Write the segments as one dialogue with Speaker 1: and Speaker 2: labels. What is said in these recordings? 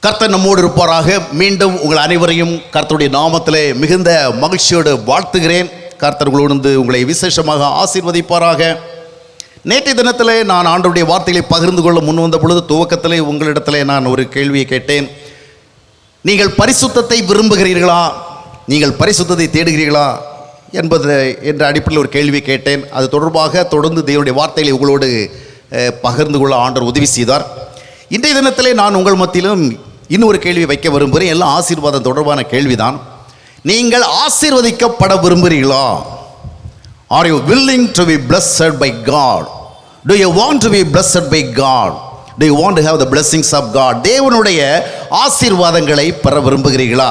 Speaker 1: கர்த்தர் நம்மோடு இருப்பாராக. மீண்டும் உங்கள் அனைவரையும் கர்த்தருடைய நாமத்திலே மிகுந்த மகிழ்ச்சியோடு வாழ்த்துகிறேன். கர்த்தர் உங்களோடு உங்களை விசேஷமாக ஆசீர்வதிப்பாராக. நேற்றைய தினத்திலே நான் ஆண்டவருடைய வார்த்தைகளை பகிர்ந்து கொள்ள முன் வந்த பொழுது துவக்கத்திலே உங்களிடத்திலே நான் ஒரு கேள்வியை கேட்டேன். நீங்கள் பரிசுத்தத்தை விரும்புகிறீர்களா, நீங்கள் பரிசுத்தத்தை தேடுகிறீர்களா என்ற அடிப்படையில் ஒரு கேள்வி கேட்டேன். அது தொடர்பாக தொடர்ந்து தேவனுடைய வார்த்தைகளை உங்களோடு பகிர்ந்து கொள்ள ஆண்டவர் உதவி செய்தார். இன்றைய தினத்திலே நான் உங்கள் மத்தியிலும் இன்னொரு கேள்வி வைக்க விரும்புகிறேன். எல்லாம் ஆசீர்வாதம் தொடர்பான கேள்விதான். நீங்கள் ஆசீர்வதிக்கப்பட விரும்புகிறீர்களா? Are you willing to be blessed by God? Do you want to be blessed by God? Do you want to have the blessings of God? தேவனுடைய ஆசீர்வாதங்களை பெற விரும்புகிறீர்களா?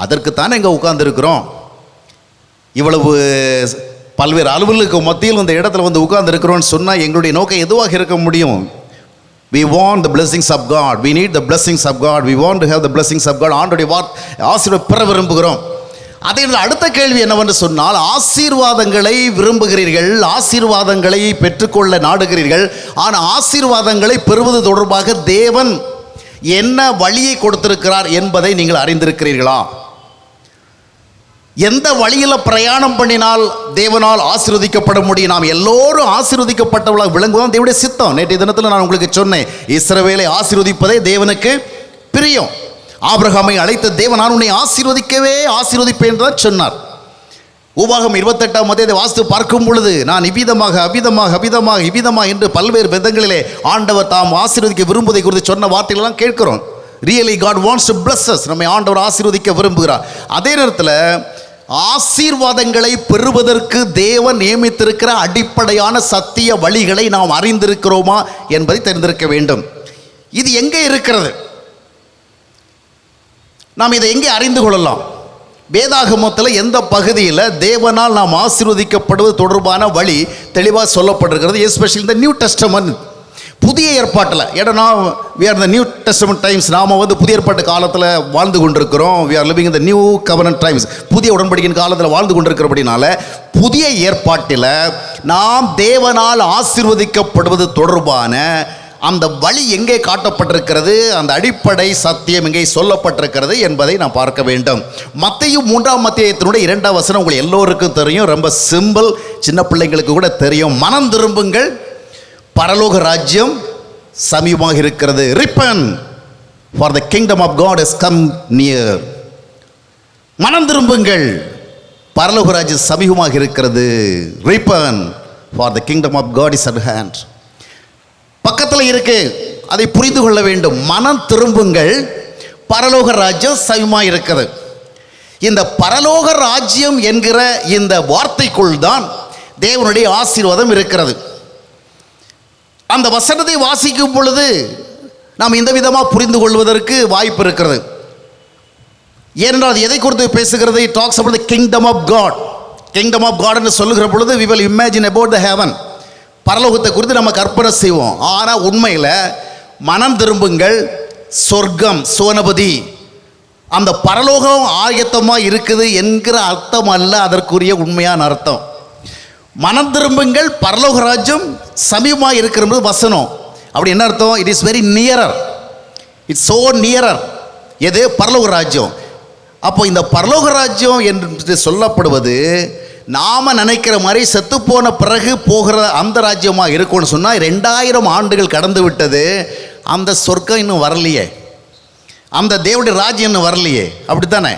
Speaker 1: அதற்குத்தானே இங்கே உட்கார்ந்துருக்கிறோம். இவ்வளவு பல்வேறு அலுவலுக்கு மத்தியில் இந்த இடத்துல வந்து உட்கார்ந்து இருக்கிறோன்னு சொன்னால் எங்களுடைய நோக்கம் எதுவாக இருக்க முடியும்? We want the blessings of God. We need the blessings of God. We want to have the blessings of God. ஆண்டவருடைய ஆசீர்வாதம் பெற விரும்புகிறோம். அதே அடுத்த கேள்வி என்னவென்று சொன்னால், ஆசீர்வாதங்களை விரும்புகிறீர்கள், ஆசீர்வாதங்களை பெற்றுக்கொள்ள நாடுகிறீர்கள். ஆனால் ஆசீர்வாதங்களை பெறுவது தொடர்பாக தேவன் என்ன வழியை கொடுத்திருக்கிறார் என்பதை நீங்கள் அறிந்திருக்கிறீர்களா? எந்த வழியில் பிரயாணம் பண்ணினால் தேவனால் ஆசீர்வதிக்கப்பட முடியும்? நாம் எல்லோரும் ஆசீர்வதிக்கப்பட்டவர்களாக விளங்குவோம். தேவனுடைய சித்தம். நேற்றைய தினத்தில் நான் உங்களுக்கு சொன்னேன், இஸ்ரவேலை ஆசீர்வதிப்பதே தேவனுக்கு பிரியம். ஆபிரகாமை அழைத்த தேவன், நான் உன்னை ஆசீர்வதிப்பேன் தான் சொன்னார். உபாகம் 28ஆம் அத்தியாயத்தை வாசித்து பார்க்கும் பொழுது, நான் இவ்விதமாக என்று பல்வேறு விதங்களிலே ஆண்டவர் தாம் ஆசீர்வதிக்க விரும்புவதை குறித்து சொன்ன வார்த்தைகளெல்லாம் கேட்கிறோம். Really God wants to bless us. நம்மை ஆண்டவர் ஆசீர்வதிக்க விரும்புகிறார். அதே நேரத்தில் ஆசீர்வாதங்களை பெறுவதற்கு தேவன் நியமித்திருக்கிற அடிப்படையான சத்திய வழிகளை நாம் அறிந்திருக்கிறோமா என்பதை தெரிந்திருக்க வேண்டும். இது எங்கே இருக்கிறது? நாம் இதை எங்கே அறிந்து கொள்ளலாம்? வேதாகமத்தில் எந்த பகுதியில் தேவனால் நாம் ஆசீர்வதிக்கப்படுவது தொடர்பான வழி தெளிவாக சொல்லப்பட்டிருக்கிறது? எஸ்பெஷலி இந்த நியூ டெஸ்டமென்ட், புதிய ஏற்பாட்டில். ஏன்னா we are in the new testament times. நாம் வந்து புதிய ஏற்பாட்டு காலத்தில் வாழ்ந்து கொண்டிருக்கிறோம். we are living in the new கவர்னன்ட் times. புதிய உடன்படிக்கையின் காலத்தில் வாழ்ந்து கொண்டிருக்கிறபடினால புதிய ஏற்பாட்டில் நாம் தேவனால் ஆசீர்வதிக்கப்படுவது தொடர்பான அந்த வழி எங்கே காட்டப்பட்டிருக்கிறது, அந்த அடிப்படை சத்தியம் எங்கே சொல்லப்பட்டிருக்கிறது என்பதை நாம் பார்க்க வேண்டும். மத்தேயு 3ஆம் அத்தியாயத்தினுடைய 2ஆம் வசனம் உங்களுக்கு எல்லோருக்கும் தெரியும். ரொம்ப சிம்பிள், சின்ன பிள்ளைங்களுக்கு கூட தெரியும். மனம் திரும்புங்கள், பரலோக ராஜ்யம் சமீபமாக இருக்கிறது. Repent, for the kingdom of God has come near. மனம் திரும்புங்கள், பரலோக ராஜ்யம் சமீபமாக இருக்கிறது. Repent, for the kingdom of God is at hand. பக்கத்தில் இருக்கு, அதை புரிந்து கொள்ள வேண்டும். மனம் திரும்புங்கள், பரலோக ராஜ்யம் சமீபமாக இருக்கிறது. இந்த பரலோக ராஜ்யம் என்கிற இந்த வார்த்தைக்குள் தான் தேவனுடைய ஆசீர்வாதம் இருக்கிறது. அந்த வசனத்தை வாசிக்கும் பொழுது நாம் இந்த விதமாக புரிந்து கொள்வதற்கு வாய்ப்பு இருக்கிறது. ஏனென்றால் அது எதை குறித்து பேசுகிறது? It talks about the kingdom of God. Kingdom of God என்று சொல்லுகிற பொழுது we will imagine about the heaven. பரலோகத்தை குறித்து நம்ம கற்பனை செய்வோம். ஆனால் உண்மையில் மனம் திரும்புங்கள், சொர்க்கம், சோனபதி, அந்த பரலோகம் ஆயத்தமாக இருக்குது என்கிற அர்த்தம் அல்ல அதற்குரிய உண்மையான அர்த்தம். மனம் திரும்புங்கள், பரலோக ராஜ்யம் சமீபமாக இருக்கிறது வசனம். அப்படி என்ன அர்த்தம்? It is very nearer, it's so nearer. எது? பரலோக ராஜ்யம். அப்போ இந்த பரலோக ராஜ்யம் என்று சொல்லப்படுவது நாம் நினைக்கிற மாதிரி செத்துப்போன பிறகு போகிற அந்த ராஜ்யமாக இருக்கும்னு சொன்னால் 2000 ஆண்டுகள் கடந்து விட்டது, அந்த சொர்க்கம் இன்னும் வரலையே, அந்த தேவனுடைய ராஜ்யம் இன்னும் வரலையே. அப்படித்தானே?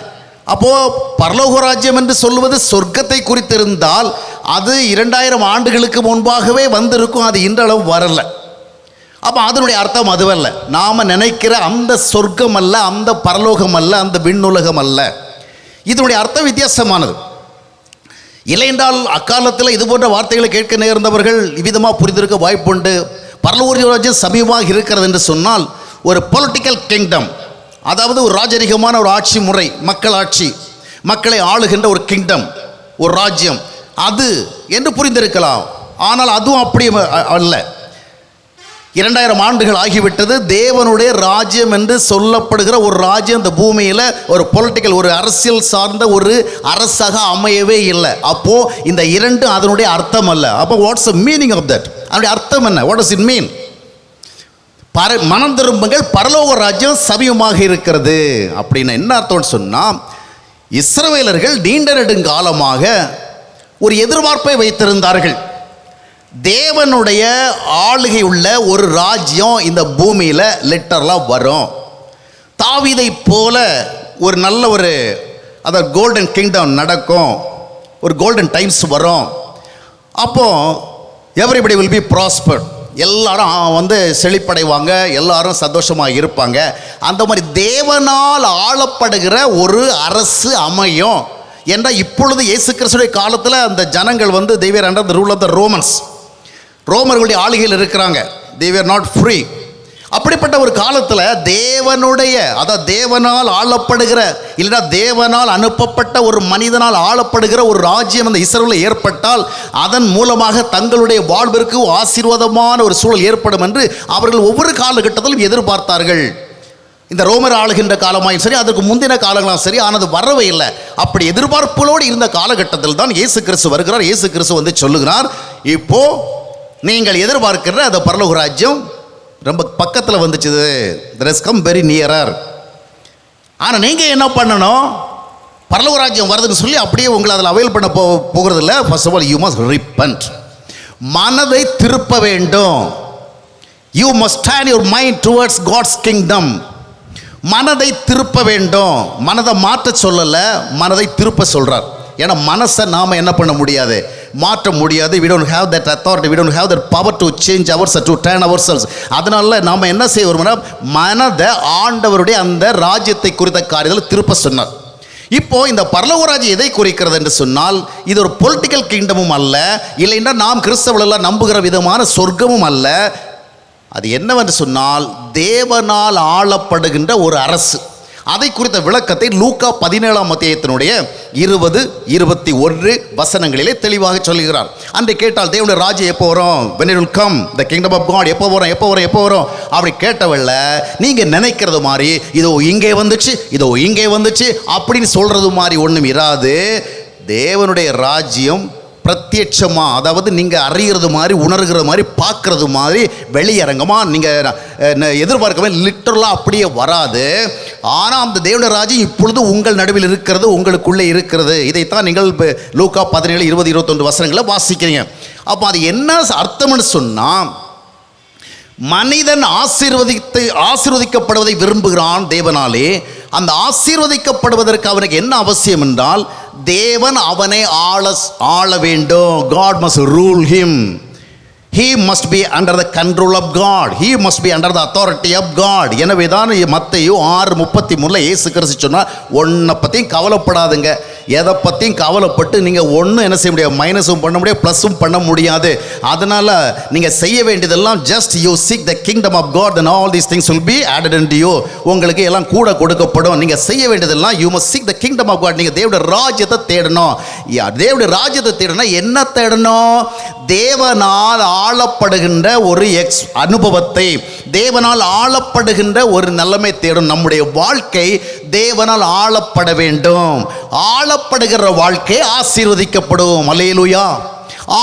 Speaker 1: அப்போது பரலோக ராஜ்யம் என்று சொல்லுவது சொர்க்கத்தை குறித்திருந்தால் அது 2000 ஆண்டுகளுக்கு முன்பாகவே வந்திருக்கும். அது இன்றளவு வரலை. அப்போ அதனுடைய அர்த்தம் அதுவல்ல. நாம் நினைக்கிற அந்த சொர்க்கம் அல்ல, அந்த பரலோகம் அல்ல, அந்த விண்ணுலகம் அல்ல. இதனுடைய அர்த்தம் வித்தியாசமானது. இல்லையென்றால் அக்காலத்தில் இது போன்ற வார்த்தைகளை கேட்க நேர்ந்தவர்கள் இவ்விதமாக புரிந்திருக்க வாய்ப்புண்டு. பரலோக ராஜ்யம் சமீபமாக இருக்கிறது என்று சொன்னால் ஒரு பொலிட்டிக்கல் கிங்டம், அதாவது ஒரு ராஜரிகமான ஒரு ஆட்சி முறை, மக்கள் ஆட்சி, மக்களை ஆளுகின்ற ஒரு கிங்டம், ஒரு ராஜ்யம், அது என்று புரிந்திருக்கலாம். ஆனால் அதுவும் அப்படி அல்ல. 2000 ஆண்டுகள் ஆகிவிட்டது. தேவனுடைய ராஜ்யம் என்று சொல்லப்படுகிற ஒரு ராஜ்யம் இந்த பூமியில் ஒரு பொலிட்டிக்கல், ஒரு அரசியல் சார்ந்த ஒரு அரசாக அமையவே இல்லை. அப்போது இந்த இரண்டு அதனுடைய அர்த்தம் அல்ல. அப்போ what's the meaning of that? அதனுடைய அர்த்தம் என்ன? What does it mean? மனம் திரும்புங்கள், பரலோக ராஜ்யம் சமீபமாக இருக்கிறது. அப்படின்னு என்ன அர்த்தம்னு சொன்னால், இஸ்ரவேலர்கள் நீண்ட நெடுங்காலமாக ஒரு எதிர்பார்ப்பை வைத்திருந்தார்கள். தேவனுடைய ஆளுகை உள்ள ஒரு ராஜ்யம் இந்த பூமியில் லிட்டரலாக வரும். தாவீதை போல ஒரு நல்ல அதாவது கோல்டன் கிங்டம் நடக்கும், ஒரு கோல்டன் டைம்ஸ் வரும். அப்போது எவ்ரிபடி வில் பி ப்ராஸ்பர், எல்லாரும் செழிப்படைவாங்க, எல்லாரும் சந்தோஷமாக இருப்பாங்க. அந்த மாதிரி தேவனால் ஆளப்படுகிற ஒரு அரசு அமையும் என்றால், இப்பொழுது இயேசு கிறிஸ்துவின் காலத்தில் அந்த ஜனங்கள் they were under the rule of the Romans, ரோமர்களுடைய ஆளுகையில் இருக்கிறாங்க. they were not free. அப்படிப்பட்ட ஒரு காலத்தில் அதாவது தேவனால் ஆளப்படுகிற, இல்லைன்னா தேவனால் அனுப்பப்பட்ட ஒரு மனிதனால் ஆளப்படுகிற ஒரு ராஜ்யம் அந்த இஸ்ரவேலில் ஏற்பட்டால், அதன் மூலமாக தங்களுடைய வாழ்விற்கு ஆசீர்வாதமான ஒரு சூழல் ஏற்படும் என்று அவர்கள் ஒவ்வொரு காலகட்டத்திலும் எதிர்பார்த்தார்கள். இந்த ரோமர் ஆளுகின்ற காலமாயும் சரி, அதற்கு முந்தின காலங்களாம் சரி, ஆனது வரவே இல்லை. அப்படி எதிர்பார்ப்புகளோடு இருந்த காலகட்டத்தில் தான் இயேசு கிறிஸ்து வருகிறார். இயேசு கிறிஸ்து சொல்லுகிறார், இப்போ நீங்கள் எதிர்பார்க்கிற அந்த பரலோக ராஜ்யம் ரொம்ப பக்கத்தில் வந்துச்சு, there has come very nearer. ஆனால் நீங்கள் என்ன பண்ணணும், பரலோக ராஜ்யம் வருதுன்னு சொல்லி அப்படியே உங்களை அதில் அவைல் பண்ண போகிறதில்ல. First of all you must repent, மனதை திருப்ப வேண்டும். You must turn your mind towards God's kingdom. மனதை திருப்ப வேண்டும். மனதை மாற்ற சொல்லலை, மனதை திருப்ப சொல்கிறார். ஏன்னா மனசை நாம் என்ன பண்ண முடியாது, மாற்ற முடியாது. we don't have that authority, we don't have that power to change ourselves, to turn ourselves. அதனால நாம் என்ன செய்வோம்னா, மனதை ஆண்டவருடைய அந்த ராஜ்யத்தை குறித்த காரியத்தில் திருப்ப சொன்னார். இப்போ இந்த பரலோக ராஜ்யம் எதை குறிக்கிறது என்று சொன்னால், இது ஒரு பொலிட்டிக்கல் கிங்டமும் அல்ல, இல்லைன்னா நாம் கிறிஸ்தவர்கள் நம்புகிற விதமான சொர்க்கமும் அல்ல. அது என்னவென்று சொன்னால், தேவனால் ஆளப்படுகின்ற ஒரு அரசு. அதை குறித்த விளக்கத்தை லூக்கா 17ஆம் அத்தியாயத்தினுடைய 20-21 வசனங்களிலே தெளிவாக சொல்லுகிறார். அன்றை கேட்டால் தேவனுடைய ராஜ்யம் எப்போ வரும், when it will come, the kingdom of God எப்போ வரும் அப்படி கேட்டவல்ல, நீங்கள் நினைக்கிறது மாதிரி இதோ இங்கே வந்துச்சு அப்படின்னு சொல்கிறது மாதிரி ஒன்றும் இராது. தேவனுடைய ராஜ்யம் பிரத்யட்சமாக, அதாவது நீங்கள் அறிகிறது மாதிரி, உணர்கிற மாதிரி, பார்க்குறது மாதிரி, வெளியரங்கமாக நீங்கள் எதிர்பார்க்கவே லிட்டரலாக அப்படியே வராது. ஆனால் அந்த தேவனுடைய ராஜ்யம் இப்பொழுது உங்கள் நடுவில் இருக்கிறது, உங்களுக்குள்ளே இருக்கிறது. இதைத்தான் நீங்கள் லூக்கா 17, 20, 21 வசனங்களை வாசிக்கிறீங்க. அப்போ அது என்ன அர்த்தம்னு சொன்னால், மனிதன் ஆசீர்வதிக்கப்படுவதை விரும்புகிறான் தேவனாலே. அந்த ஆசீர்வதிக்கப்படுவதற்கு அவனுக்கு என்ன அவசியம் என்றால், தேவன் அவனை ஆள வேண்டும். God must rule him. He must be under the control of God. He must be under the authority of God. எனவே தான் மத்தேயு 6:33 இயேசு கிறிஸ்து சொன்னார், ஒன்றை பற்றியும் கவலைப்படாதுங்க. எதை பற்றியும் கவலைப்பட்டு நீங்கள் ஒன்றும் என்ன செய்ய முடியாது, மைனஸும் பண்ண முடியாது, ப்ளஸும் பண்ண முடியாது. அதனால் நீங்கள் செய்ய வேண்டியதெல்லாம் just you seek the kingdom of God and all these things will be added unto you. உங்களுக்கு எல்லாம் கூட கொடுக்கப்படும். நீங்கள் செய்ய வேண்டியதெல்லாம் you must seek the kingdom of God. நீங்கள் தேவனுடைய ராஜ்யத்தை தேடணும். தேவனுடைய ராஜ்யத்தை தேடணும். என்ன தேடணும்? தேவனால் ஆளப்படுகின்ற ஒரு அனுபவத்தை, தேவனால் ஆளப்படுகின்ற ஒரு நிலைமை தேடும். நம்முடைய வாழ்க்கை தேவனால் ஆளப்பட வேண்டும். ஆளப்படுகிற வாழ்க்கை ஆசீர்வதிக்கப்படும். அல்லேலூயா.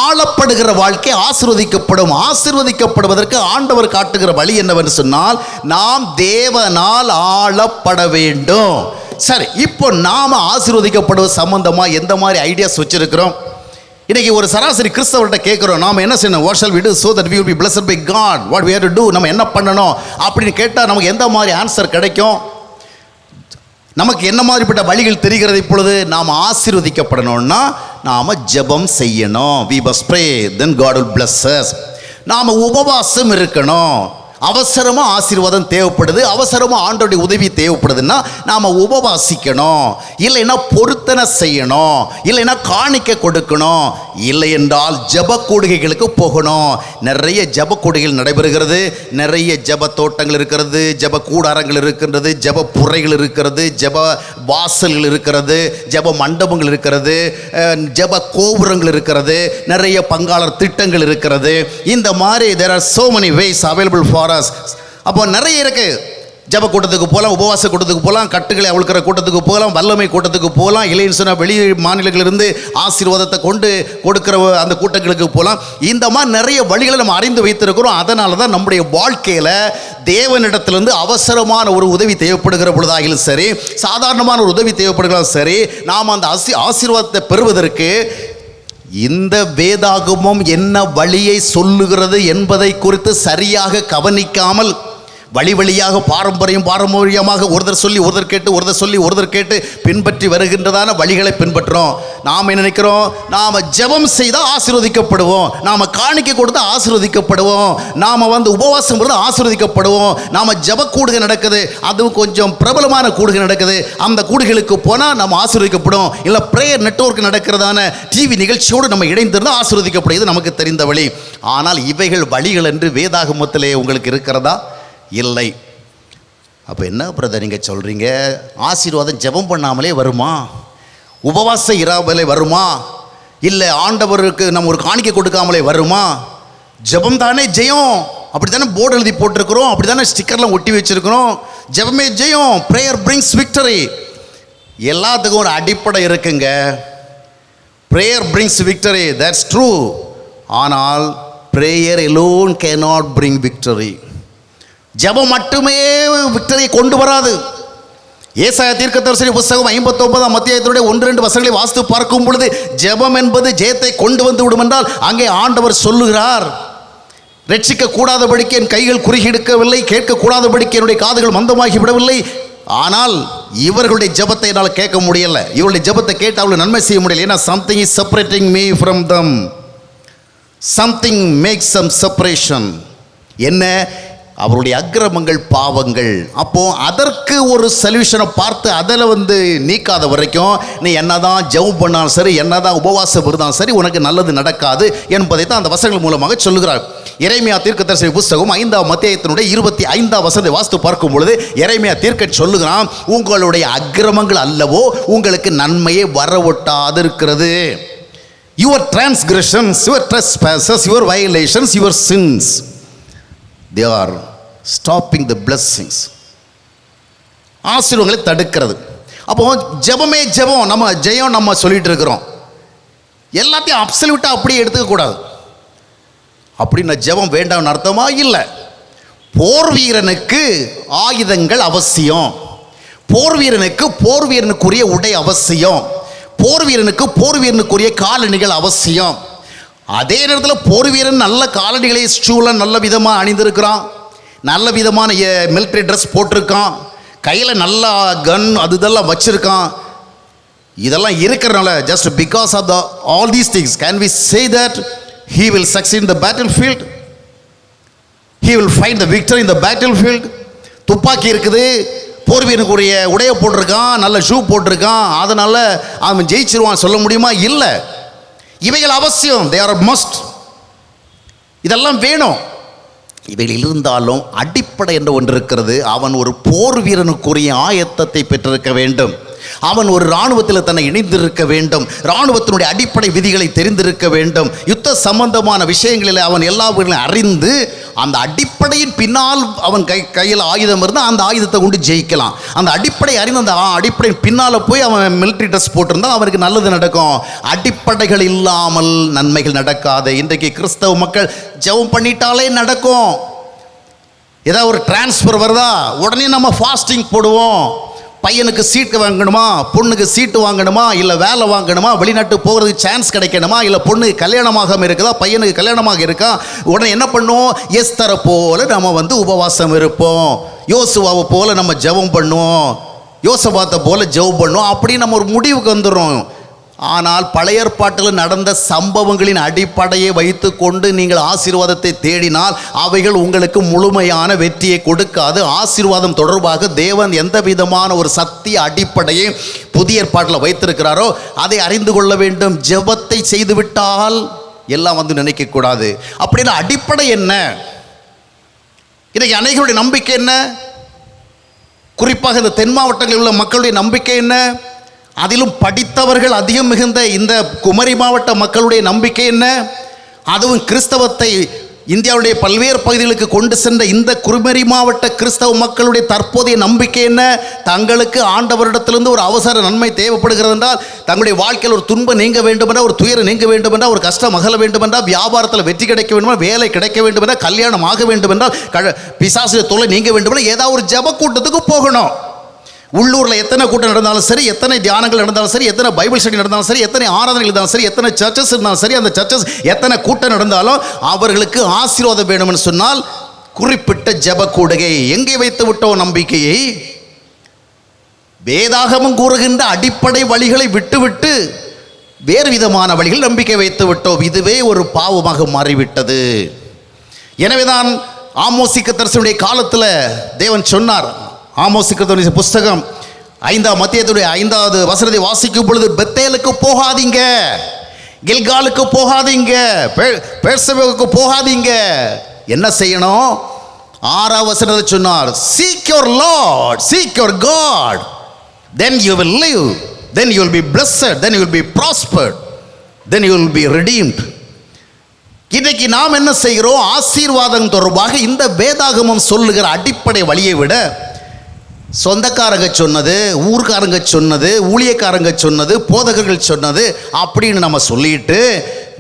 Speaker 1: ஆளப்படுகிற வாழ்க்கை ஆசீர்வதிக்கப்படும். ஆசீர்வதிக்கப்படுவதற்கு ஆண்டவர் காட்டுகிற வழி என்னவென்று சொன்னால், நாம் தேவனால் ஆளப்பட வேண்டும். சரி, இப்போ நாம் ஆசீர்வதிக்கப்படுவது சம்பந்தமாக எந்த மாதிரி ஐடியாஸ் வச்சிருக்கிறோம்? இன்றைக்கி ஒரு சராசரி கிறிஸ்தவர்கிட்ட கேட்குறோம், நாம் என்ன செய்யணும், what shall we do so that we will be blessed by God, what we have to do, நம்ம என்ன பண்ணணும் அப்படின்னு கேட்டால் நமக்கு எந்த மாதிரி ஆன்சர் கிடைக்கும்? நமக்கு என்ன மாதிரிப்பட்ட வழிகள் தெரிகிறது? இப்பொழுது நாம் ஆசீர்வதிக்கப்படணும்னா நாம் ஜெபம் செய்யணும். we must pray, then God will bless us. நாம் உபவாசம் இருக்கணும். அவசரமாக ஆசீர்வாதம் தேவைப்படுது, அவசரமாக ஆண்டோடைய உதவி தேவைப்படுதுன்னா நாம் உபவாசிக்கணும். இல்லைன்னா பொருத்தனை செய்யணும், இல்லைன்னா காணிக்க கொடுக்கணும், இல்லை என்றால் ஜப கூடுகைகளுக்கு போகணும். நிறைய ஜப கூடுகைகள் நடைபெறுகிறது, நிறைய ஜப தோட்டங்கள் இருக்கிறது, ஜப கூடாரங்கள் இருக்கின்றது, ஜப புரைகள் இருக்கிறது, ஜப வாசல்கள் இருக்கிறது, ஜப மண்டபங்கள் இருக்கிறது, ஜப கோபுரங்கள் இருக்கிறது, நிறைய பங்காளர் திட்டங்கள் இருக்கிறது. இந்த மாதிரி there are so many ways available for us. அப்போ நிறைய இருக்கு. ஜப கூட்டத்துக்கு போகலாம், உபவாச கூட்டத்துக்கு போகலாம், கட்டுகளை அவிழ்க்கிற கூட்டத்துக்கு போகலாம், வல்லமை கூட்டத்துக்கு போகலாம், இல்லைன்னு சொன்னால் வெளி மாநிலங்களிலிருந்து ஆசீர்வாதத்தை கொண்டு கொடுக்குற அந்த கூட்டங்களுக்கு போகலாம். இந்த மாதிரி நிறைய வழிகளை நம்ம அறிந்து வைத்திருக்கிறோம். அதனால தான் நம்முடைய வாழ்க்கையில் தேவனிடத்திலிருந்து அவசரமான ஒரு உதவி தேவைப்படுகிற பொழுதாகிலும் சரி, சாதாரணமான ஒரு உதவி தேவைப்படுகிறாலும் சரி, நாம் அந்த ஆசீர்வாதத்தை பெறுவதற்கு இந்த வேதாகமம் என்ன வழியை சொல்லுகிறது என்பதை குறித்து சரியாக கவனிக்காமல் வழி வழியாக பாரம்பரியமாக ஒருத்தர் சொல்லி ஒருத்தர் கேட்டு பின்பற்றி வருகின்றதான வழிகளை பின்பற்றுறோம். நாம் என்ன நினைக்கிறோம்? நாம் ஜெபம் செய்தால் ஆசீர்வதிக்கப்படுவோம், நாம் காணிக்கை கொடுத்து ஆசீர்வதிக்கப்படுவோம், நாம் உபவாசம் கொடுத்து ஆசீர்வதிக்கப்படுவோம், நாம் ஜெப கூடுகை நடக்குது, அதுவும் கொஞ்சம் பிரபலமான கூடுகை நடக்குது, அந்த கூடுகளுக்கு போனால் நம்ம ஆசீர்வதிக்கப்படும். இல்லை ப்ரேயர் நெட்வொர்க் நடக்கிறதான டிவி நிகழ்ச்சியோடு நம்ம இணைந்திருந்தால் ஆசீர்வதிக்கப்படுகிறது நமக்கு தெரிந்த வழி. ஆனால் இவைகள் வழிகள் என்று வேதாகமத்திலே உங்களுக்கு இருக்கிறதா? இல்லை. அப்போ என்ன பிரதர் நீங்கள் சொல்கிறீங்க? ஆசீர்வாதம் ஜெபம் பண்ணாமலே வருமா? உபவாச இராமலே வருமா? இல்லை ஆண்டவருக்கு நம்ம ஒரு காணிக்கை கொடுக்காமலே வருமா? ஜெபம் தானே ஜெயம், அப்படி தானே போர்டு எழுதி போட்டிருக்கிறோம், அப்படி தானே ஸ்டிக்கர்லாம் ஒட்டி வச்சுருக்கிறோம். ஜெபமே ஜெயம், ப்ரேயர் பிரிங்ஸ் விக்டரி. எல்லாத்துக்கும் ஒரு அடிப்படை இருக்குங்க. Prayer brings victory, that's true. ஆனால் prayer alone cannot bring victory. ஜெபம் மட்டுமே விக்டரியை கொண்டு வராது. ஏசாயா தீர்க்கதரிசி புத்தகம் 59ஆம் அத்தியாயத்தினுடைய 1-2 வசனங்களை வாசித்து பார்க்கும் பொழுது ஜெபம் என்பது ஜெயத்தை கொண்டு வந்து விடும் என்றால் அங்கே ஆண்டவர் சொல்லுகிறார், ரட்சிக்க கூடாதபடிக்கு என் கைகள் குறுகி எடுக்கவில்லை, கேட்கக்கூடாதபடிக்கு என்னுடைய காதுகள் மந்தமாகி விடவில்லை. ஆனால் இவர்களுடைய ஜெபத்தை என்னால் கேட்க முடியலை, இவருடைய ஜெபத்தை கேட்டு அவளுக்கு நன்மை செய்ய முடியல. ஏன்னா something is separating me from them, something makes some separation. என்ன? அவருடைய அக்கிரமங்கள், பாவங்கள். அப்போது அதற்கு ஒரு சொல்யூஷனை பார்த்து அதில் நீக்காத வரைக்கும் நீ என்னதான் ஜெபம் பண்ணாலும் சரி, என்னதான் உபவாசம் இருந்தாலும் சரி, உனக்கு நல்லது நடக்காது என்பதை தான் அந்த வசனங்கள் மூலமாக சொல்லுகிறார். எரேமியா தீர்க்கதரிசி புத்தகம் 5ஆம் அத்தியாயத்தினுடைய 25ஆம் வசனத்தை வாசித்து பார்க்கும் பொழுது எரேமியா தீர்க்கன் சொல்லுகிறான், உங்களுடைய அக்கிரமங்கள் அல்லவோ உங்களுக்கு நன்மையை வரவொட்டாது இருக்கிறது. Your transgressions, your trespasses, your violations, your sins, they are stopping the blessings. ஆசீர்வாதங்களை தடுக்கிறது. அப்போ ஜெபமே ஜெபம், நம்ம ஜெயம் நம்ம சொல்லிட்டு இருக்கிறோம். எல்லாத்தையும் அப்சல்யூட்டாக அப்படியே எடுத்துக்கக்கூடாது. அப்படின்னா ஜெபம் வேண்டாம்னு அர்த்தமா? இல்லை. போர் வீரனுக்கு ஆயுதங்கள் அவசியம், போர் வீரனுக்குரிய உடை அவசியம், போர் வீரனுக்குரிய காலணிகள் அவசியம். அதே நேரத்தில் போர் வீரன் நல்ல காலணிகளை ஸ்டூலன் நல்ல விதமாக அணிந்திருக்கிறான், நல்ல விதமான மிலிட்ரி ட்ரெஸ் போட்டிருக்கான், கையில் நல்ல கன் இதெல்லாம் வச்சிருக்கான். இதெல்லாம் இருக்கிறனால just because of all these things can we say that he will succeed in the battlefield, he will find the victory in the battlefield. துப்பாக்கி இருக்குது, போர் வீரனுக்குரிய உடைய போட்டிருக்கான், நல்ல ஷூ போட்டிருக்கான், அதனால் அவன் ஜெயிச்சிருவான் சொல்ல முடியுமா? இல்லை. இவைகள் அவசியம், they are a must. இதெல்லாம் வேணும். இவைகள் இருந்தாலும் அடிப்படை என்று ஒன்று இருக்கிறது. அவன் ஒரு போர் வீரனுக்குரிய ஆயத்தத்தை பெற்றிருக்க வேண்டும், அவன் ஒரு இராணுவத்தில் தன்னை இணைந்திருக்க வேண்டும், இராணுவத்தினுடைய அடிப்படை விதிகளை தெரிந்திருக்க வேண்டும், யுத்த சம்பந்தமான விஷயங்களில் அவன் எல்லாவற்றையும் அறிந்து அந்த அடிப்படையின் பின்னால் அவன் கையில் ஆயுதம் இருந்தால் அந்த ஆயுதத்தை கொண்டு ஜெயிக்கலாம். அந்த அடிப்படை அறிந்து அந்த அடிப்படையின் பின்னால் போய் அவன் மிலிட்ரி ட்ரெஸ் போட்டிருந்தால் அவனுக்கு நல்லது நடக்கும். அடிப்படைகள் இல்லாமல் நன்மைகள் நடக்காது. இன்றைக்கு கிறிஸ்தவ மக்கள் ஜெபம் பண்ணிட்டாலே நடக்கும். ஏதாவது ஒரு டிரான்ஸ்ஃபர் வருதா உடனே நம்ம ஃபாஸ்டிங் போடுவோம். பையனுக்கு சீட்டு வாங்கணுமா, பொண்ணுக்கு சீட்டு வாங்கணுமா, இல்லை வேலை வாங்கணுமா, வெளிநாட்டு போகிறதுக்கு சான்ஸ் கிடைக்கணுமா, இல்லை பொண்ணுக்கு கல்யாணமாக இருக்குதா, பையனுக்கு கல்யாணமாக இருக்கா, உடனே என்ன பண்ணுவோம்? எஸ்தரை போல நம்ம உபவாசம் இருப்போம், யோசுவாவை போல நம்ம ஜெபம் பண்ணுவோம், யோசபாத்தை போல ஜெபம் பண்ணுவோம், அப்படி நம்ம ஒரு முடிவுக்கு வந்துடுறோம். ஆனால் பழைய ஏற்பாட்டில் நடந்த சம்பவங்களின் அடிப்படையை வைத்து கொண்டு நீங்கள் ஆசீர்வாதத்தை தேடினால் அவைகள் உங்களுக்கு முழுமையான வெற்றியை கொடுக்காது. ஆசீர்வாதம் தொடர்பாக தேவன் எந்த விதமான ஒரு சத்திய அடிப்படையை புதிய ஏற்பாட்டில் வைத்திருக்கிறாரோ அதை அறிந்து கொள்ள வேண்டும். ஜெபத்தை செய்துவிட்டால் எல்லாம் நினைக்கக்கூடாது. அப்படின்னா அடிப்படை என்ன? இன்றைக்கு அநேகருடைய நம்பிக்கை என்ன? குறிப்பாக இந்த தென் மாவட்டங்களில் உள்ள மக்களுடைய நம்பிக்கை என்ன? அதிலும் படித்தவர்கள் அதிகம் மிகுந்த இந்த குமரி மாவட்ட மக்களுடைய நம்பிக்கை என்ன? அதுவும் கிறிஸ்தவத்தை இந்தியாவுடைய பல்வேறு பகுதிகளுக்கு கொண்டு சென்ற இந்த குருமரி மாவட்ட கிறிஸ்தவ மக்களுடைய தற்போதைய நம்பிக்கை என்ன? தங்களுக்கு ஆண்டவரிடத்திலிருந்து ஒரு அவசர நன்மை தேவைப்படுகிறது என்றால், தங்களுடைய வாழ்க்கையில் ஒரு துன்பம் நீங்க வேண்டும் என்றால், ஒரு துயரம் நீங்க வேண்டும் என்றால், ஒரு கஷ்டம் அகல வேண்டும் என்றால், வியாபாரத்தில் வெற்றி கிடைக்க வேண்டும் என்றால், வேலை கிடைக்க வேண்டும் என்றால், கல்யாணம் ஆக வேண்டும் என்றால், பிசாசு தொல்லை நீங்க வேண்டும் என்றால் ஏதாவது ஒரு ஜெப கூட்டத்துக்கு போகணும். உள்ளூரில் எத்தனை கூட்டம் நடந்தாலும் சரி, எத்தனை தியானங்கள் நடந்தாலும் சரி, எத்தனை பைபிள் ஸ்டடி நடந்தாலும் சரி, எத்தனை ஆராதனைகள் இருந்தாலும் சரி, எத்தனை சர்ச்சஸ் இருந்தாலும் சரி, அந்த சர்ச்சஸ் எத்தனை கூட்டம் நடந்தாலும் அவர்களுக்கு ஆசீர்வாதம் வேணும்னு சொன்னால் குறிப்பிட்ட ஜெப கூடுகை. எங்கே வைத்து விட்டோம் நம்பிக்கையை? வேதாகமம் கூறுகின்ற அடிப்படை வழிகளை விட்டுவிட்டு வேறு விதமான வழிகள் நம்பிக்கை வைத்து விட்டோம். இதுவே ஒரு பாவமாக மாறிவிட்டது. எனவேதான் ஆமோசிக்க தரிசனுடைய காலத்தில் தேவன் சொன்னார். ஆமோசிக்க புஸ்தகம் 5ஆம் அத்தியாயத்துடைய 5வது வசனத்தை வாசிக்கும் பொழுது, பெத்தேலுக்கு போகாதீங்க, கில்காலுக்கு போகாதீங்க, பெர்சேபாவுக்கு போகாதீங்க. என்ன செய்யணும்? 6ஆம் வசனத்தை சொன்னார், seek your Lord, seek your God, then you will live, then you will be blessed, then you will be prospered, then you will be redeemed. இன்றைக்கு நாம் என்ன செய்கிறோம்? ஆசீர்வாதம் தொடர்பாக இந்த வேதாகமம் சொல்லுகிற அடிப்படை வழியை விட சொந்தக்காரங்க சொன்னது, ஊர்க்காரங்க சொன்னது, ஊழியக்காரங்க சொன்னது, போதகர்கள் சொன்னது அப்படின்னு நம்ம சொல்லிட்டு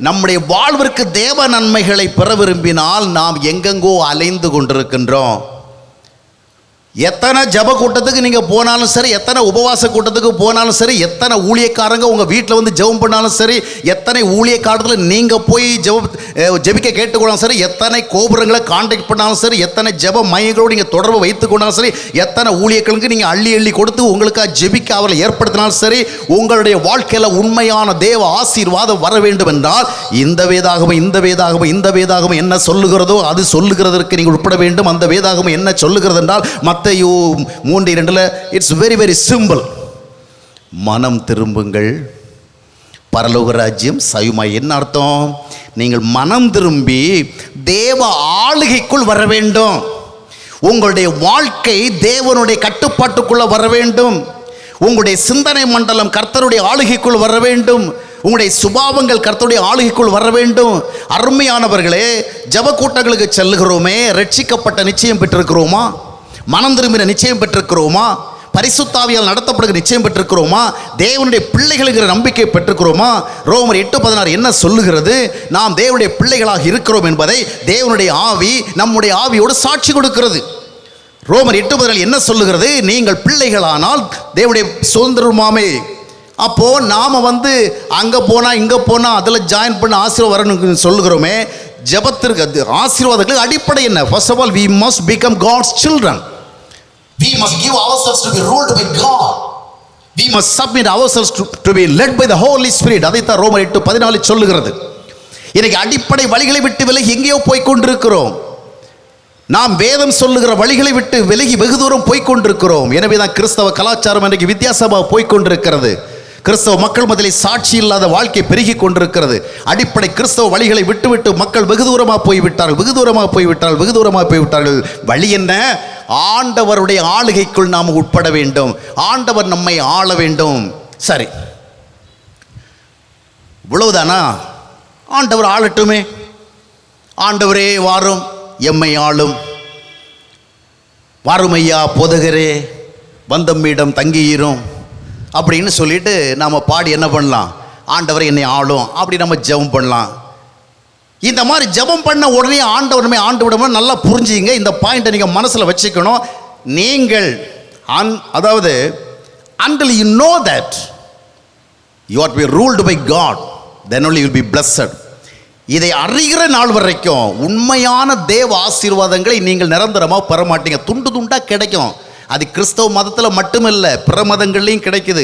Speaker 1: நம்முடைய வாழ்விற்கு தேவ நன்மைகளை பெற விரும்பினால் நாம் எங்கெங்கோ அலைந்து கொண்டிருக்கின்றோம். எத்தனை ஜப கூட்டத்துக்கு நீங்கள் போனாலும் சரி, எத்தனை உபவாச கூட்டத்துக்கு போனாலும் சரி, எத்தனை ஊழியக்காரங்க உங்கள் வீட்டில் வந்து ஜெபம் பண்ணாலும் சரி, எத்தனை ஊழியக்காரத்தில் நீங்கள் போய் ஜெபிக்க கேட்டுக்கொண்டாலும் சரி, எத்தனை கோபுரங்களை கான்டாக்ட் பண்ணாலும் சரி, எத்தனை ஜெப மையங்களோடு நீங்கள் தொடர்பு வைத்து கொண்டாலும் சரி, எத்தனை ஊழியர்களுக்கு நீங்கள் அள்ளி அள்ளி கொடுத்து உங்களுக்காக ஜெபிக்க அவரை ஏற்படுத்தினாலும் சரி, உங்களுடைய வாழ்க்கையில் உண்மையான தேவ ஆசீர்வாதம் வர வேண்டும் என்றால் இந்த வேதாகமம் இந்த வேதாகமம் இந்த வேதாகமம் என்ன சொல்லுகிறதோ அது சொல்லுகிறதற்கு நீங்கள் உட்பட வேண்டும். அந்த வேதாகமம் என்ன சொல்லுகிறது என்றால் மத்தேயு 3:2 இட்ஸ் வெரி வெரி சிம்பிள். மனம் திரும்புங்கள், பரலோக ராஜ்யம் சமீபமாய். என்ன அர்த்தம்? நீங்கள் மனம் திரும்பி தேவ ஆளுகைக்குள் வர வேண்டும். உங்களுடைய வாழ்க்கை தேவனுடைய கட்டுப்பாட்டுக்குள்ள வர வேண்டும். உங்களுடைய சிந்தனை மண்டலம் கர்த்தருடைய ஆளுகைக்குள் வர வேண்டும். உங்களுடைய சுபாவங்கள் கர்த்தருடைய ஆளுகைக்குள் வர வேண்டும். அருமையானவர்களே, ஜெப கூட்டங்களுக்கு செல்லுகிறோமே, ரட்சிக்கப்பட்ட நிச்சயம் பெற்றிருக்கிறோமா? மனம் திரும்பின நிச்சயம் பெற்றிருக்கிறோமா? பரிசுத்தாவியால் நடத்தப்படுகிற நிச்சயம் பெற்றிருக்கிறோமா? தேவனுடைய பிள்ளைகளுங்கிற நம்பிக்கை பெற்றிருக்கிறோமா? ரோமர் 8:16 என்ன சொல்லுகிறது? நாம் தேவனுடைய பிள்ளைகளாக இருக்கிறோம் என்பதை தேவனுடைய ஆவி நம்முடைய ஆவியோடு சாட்சி கொடுக்கிறது. ரோமர் 8:16 என்ன சொல்லுகிறது? நீங்கள் பிள்ளைகளானால் தேவனுடைய சுதந்திரமாமே. அப்போ நாம வந்து அங்க போனா இங்க போனா அதில் ஜாயின் பண்ண ஆசீர்வாதம் வரணும்னு சொல்லுகிறோமே. ஜெபத்திற்கு ஆசீர்வாதங்களுக்கு அடிப்படை என்ன? First of all, we must become God's children. We must give ourselves to be ruled by God. We must submit ourselves to be led by the Holy Spirit. அதைத்தான் ரோமர் 8:14 சொல்லுகிறது. இன்னைக்கு அடிப்படை வழிகளை விட்டு விலகி எங்கேயோ போய் கொண்டிருக்கிறோம். நாம் வேதம் சொல்லுகிற வழிகளை விட்டு விலகி வெகு தூரம் போய் கொண்டிருக்கிறோம். எனவே தான் கிறிஸ்தவ கலாச்சாரம் இன்றைக்கு வித்தியாசமாக போய் கொண்டிருக்கிறது. கிறிஸ்தவ மக்கள் மத்தியில் சாட்சி இல்லாத வாழ்க்கை பெருகி கொண்டிருக்கிறது. அடிப்படை கிறிஸ்தவ வழிகளை விட்டுவிட்டு மக்கள் வெகு தூரமாக போய்விட்டார்கள், வெகு தூரமாக போய்விட்டார்கள், வெகு தூரமாக போய்விட்டார்கள். வழி என்ன? ஆண்டவருடைய ஆளுகைக்குள் நாம் உட்பட வேண்டும். ஆண்டவர் நம்மை ஆள வேண்டும். சரி, இவ்வளவுதானா? ஆண்டவர் ஆளட்டுமே. ஆண்டவரே வாரும், எம்மை ஆளும், வாருமையா போதகரே, வந்தம்மிடம் தங்கியிரும் அப்படின்னு சொல்லிட்டு நாம் பாடி என்ன பண்ணலாம்? ஆண்டவரை என்னை ஆளும் அப்படி நம்ம ஜெபம் பண்ணலாம். இந்த மாதிரி ஜெபம் பண்ண உடனே ஆண்டவர் நம்மை ஆண்டு விடணும். நல்லா புரிஞ்சுங்க, இந்த பாயிண்ட்டை நீங்கள் மனசில் வச்சுக்கணும். நீங்கள் அதாவது until you know that you are to be ruled by God, then only you will be blessed. இதை அறிகிற நாள் வரைக்கும் உண்மையான தேவ ஆசீர்வாதங்களை நீங்கள் நிரந்தரமாக பெற மாட்டீங்க. துண்டு துண்டாக கிடைக்கும். அது கிறிஸ்தவ மதத்தில் மட்டுமல்ல, பிற மதங்கள்லையும் கிடைக்குது.